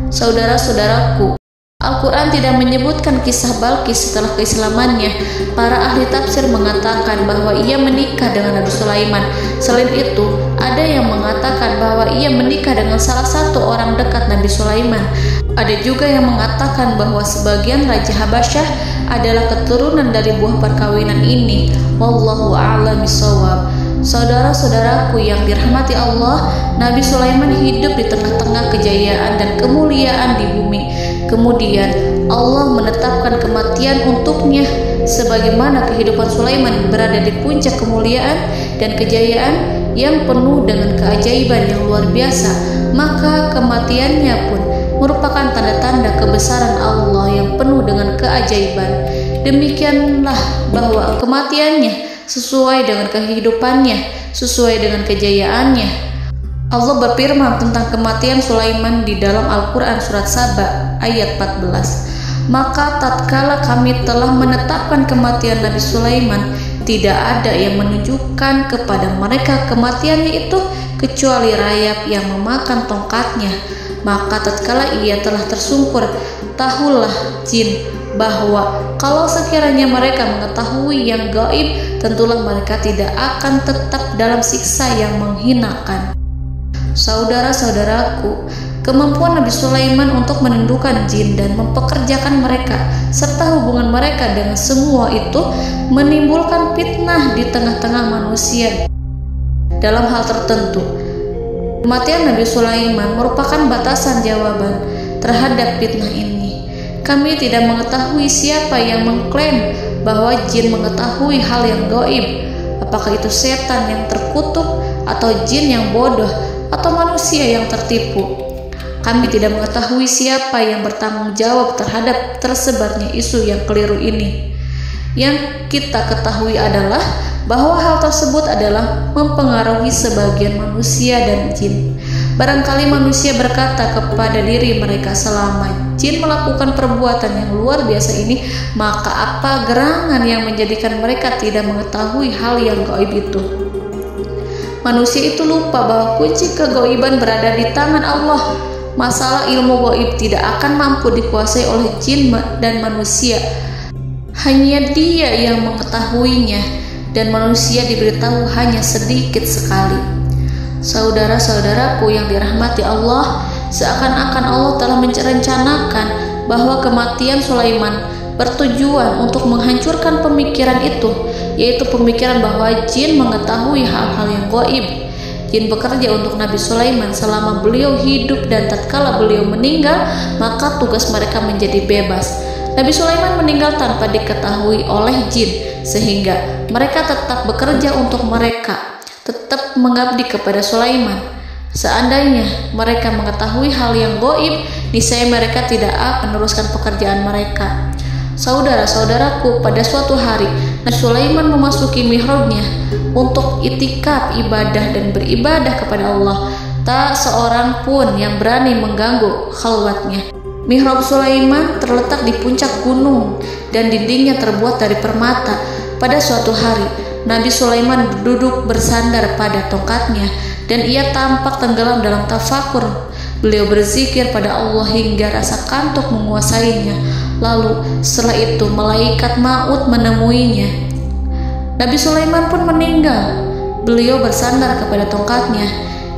Saudara-saudaraku, Al-Quran tidak menyebutkan kisah Balqis setelah keislamannya. Para ahli tafsir mengatakan bahwa ia menikah dengan Nabi Sulaiman. Selain itu, ada yang mengatakan bahwa ia menikah dengan salah satu orang dekat Nabi Sulaiman. Ada juga yang mengatakan bahwa sebagian Raja Habasyah adalah keturunan dari buah perkawinan ini. Wallahu a'lam bishawab. Saudara-saudaraku yang dirahmati Allah, Nabi Sulaiman hidup di tengah-tengah kejayaan dan kemuliaan di bumi. Kemudian Allah menetapkan kematian untuknya, sebagaimana kehidupan Sulaiman berada di puncak kemuliaan dan kejayaan yang penuh dengan keajaiban yang luar biasa, maka kematiannya pun merupakan tanda-tanda kebesaran Allah yang penuh dengan keajaiban. Demikianlah bahwa kematiannya sesuai dengan kehidupannya, sesuai dengan kejayaannya. Allah berfirman tentang kematian Sulaiman di dalam Al-Quran Surat Saba ayat 14. Maka tatkala kami telah menetapkan kematian Nabi Sulaiman, tidak ada yang menunjukkan kepada mereka kematiannya itu kecuali rayap yang memakan tongkatnya. Maka tatkala ia telah tersungkur, tahulah jin bahwa kalau sekiranya mereka mengetahui yang gaib, tentulah mereka tidak akan tetap dalam siksa yang menghinakan. Saudara-saudaraku, kemampuan Nabi Sulaiman untuk menundukkan jin dan mempekerjakan mereka serta hubungan mereka dengan semua itu menimbulkan fitnah di tengah-tengah manusia dalam hal tertentu. Kematian Nabi Sulaiman merupakan batasan jawaban terhadap fitnah ini. Kami tidak mengetahui siapa yang mengklaim bahwa jin mengetahui hal yang gaib. Apakah itu setan yang terkutuk, atau jin yang bodoh, atau manusia yang tertipu? Kami tidak mengetahui siapa yang bertanggung jawab terhadap tersebarnya isu yang keliru ini. Yang kita ketahui adalah bahwa hal tersebut adalah mempengaruhi sebagian manusia dan jin. Barangkali manusia berkata kepada diri mereka, selama jin melakukan perbuatan yang luar biasa ini, maka apa gerangan yang menjadikan mereka tidak mengetahui hal yang gaib itu? Manusia itu lupa bahwa kunci kegaiban berada di tangan Allah. Masalah ilmu gaib tidak akan mampu dikuasai oleh jin dan manusia. Hanya Dia yang mengetahuinya, dan manusia diberitahu hanya sedikit sekali. Saudara-saudaraku yang dirahmati Allah, seakan-akan Allah telah merencanakan bahwa kematian Sulaiman bertujuan untuk menghancurkan pemikiran itu, yaitu pemikiran bahwa jin mengetahui hal-hal yang gaib. Jin bekerja untuk Nabi Sulaiman selama beliau hidup, dan tatkala beliau meninggal, maka tugas mereka menjadi bebas. Nabi Sulaiman meninggal tanpa diketahui oleh jin, sehingga mereka tetap bekerja untuk mereka, tetap mengabdi kepada Sulaiman. Seandainya mereka mengetahui hal yang gaib, niscaya mereka tidak akan meneruskan pekerjaan mereka. Saudara-saudaraku, pada suatu hari Nabi Sulaiman memasuki mihrabnya untuk itikaf ibadah dan beribadah kepada Allah. Tak seorang pun yang berani mengganggu khalwatnya. Mihrab Sulaiman terletak di puncak gunung dan dindingnya terbuat dari permata. Pada suatu hari, Nabi Sulaiman duduk bersandar pada tongkatnya dan ia tampak tenggelam dalam tafakur. Beliau berzikir pada Allah hingga rasa kantuk menguasainya. Lalu setelah itu malaikat maut menemuinya. Nabi Sulaiman pun meninggal. Beliau bersandar kepada tongkatnya.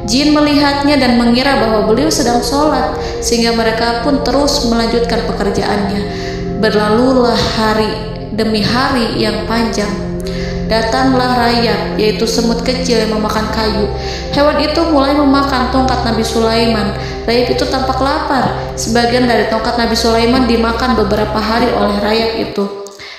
Jin melihatnya dan mengira bahwa beliau sedang sholat, sehingga mereka pun terus melanjutkan pekerjaannya. Berlalulah hari demi hari yang panjang. Datanglah rayap, yaitu semut kecil yang memakan kayu. Hewan itu mulai memakan tongkat Nabi Sulaiman. Rayap itu tampak lapar. Sebagian dari tongkat Nabi Sulaiman dimakan beberapa hari oleh rayap itu.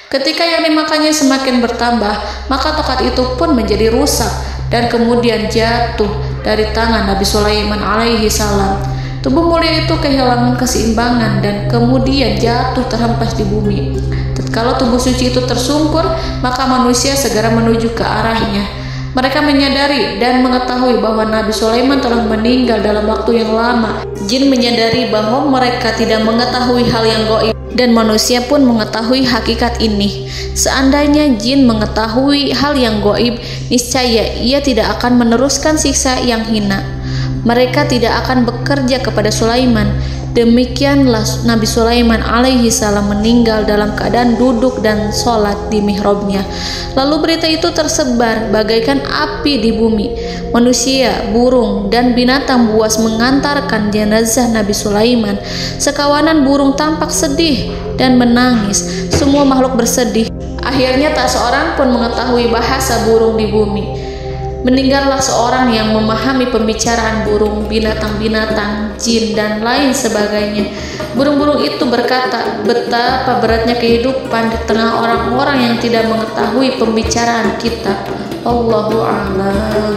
Ketika yang dimakannya semakin bertambah, maka tongkat itu pun menjadi rusak dan kemudian jatuh dari tangan Nabi Sulaiman alaihi salam. Tubuh mulia itu kehilangan keseimbangan dan kemudian jatuh terhempas di bumi. Tatkala tubuh suci itu tersungkur, maka manusia segera menuju ke arahnya. Mereka menyadari dan mengetahui bahwa Nabi Sulaiman telah meninggal dalam waktu yang lama. Jin menyadari bahwa mereka tidak mengetahui hal yang gaib, dan manusia pun mengetahui hakikat ini. Seandainya jin mengetahui hal yang gaib, niscaya ia tidak akan meneruskan siksa yang hina. Mereka tidak akan bekerja kepada Sulaiman. Demikianlah Nabi Sulaiman alaihi salam meninggal dalam keadaan duduk dan sholat di mihrabnya. Lalu berita itu tersebar bagaikan api di bumi. Manusia, burung, dan binatang buas mengantarkan jenazah Nabi Sulaiman. Sekawanan burung tampak sedih dan menangis. Semua makhluk bersedih. Akhirnya tak seorang pun mengetahui bahasa burung di bumi. Meninggallah seorang yang memahami pembicaraan burung, binatang-binatang, jin, dan lain sebagainya. Burung-burung itu berkata, betapa beratnya kehidupan di tengah orang-orang yang tidak mengetahui pembicaraan kita. Allahu a'lam.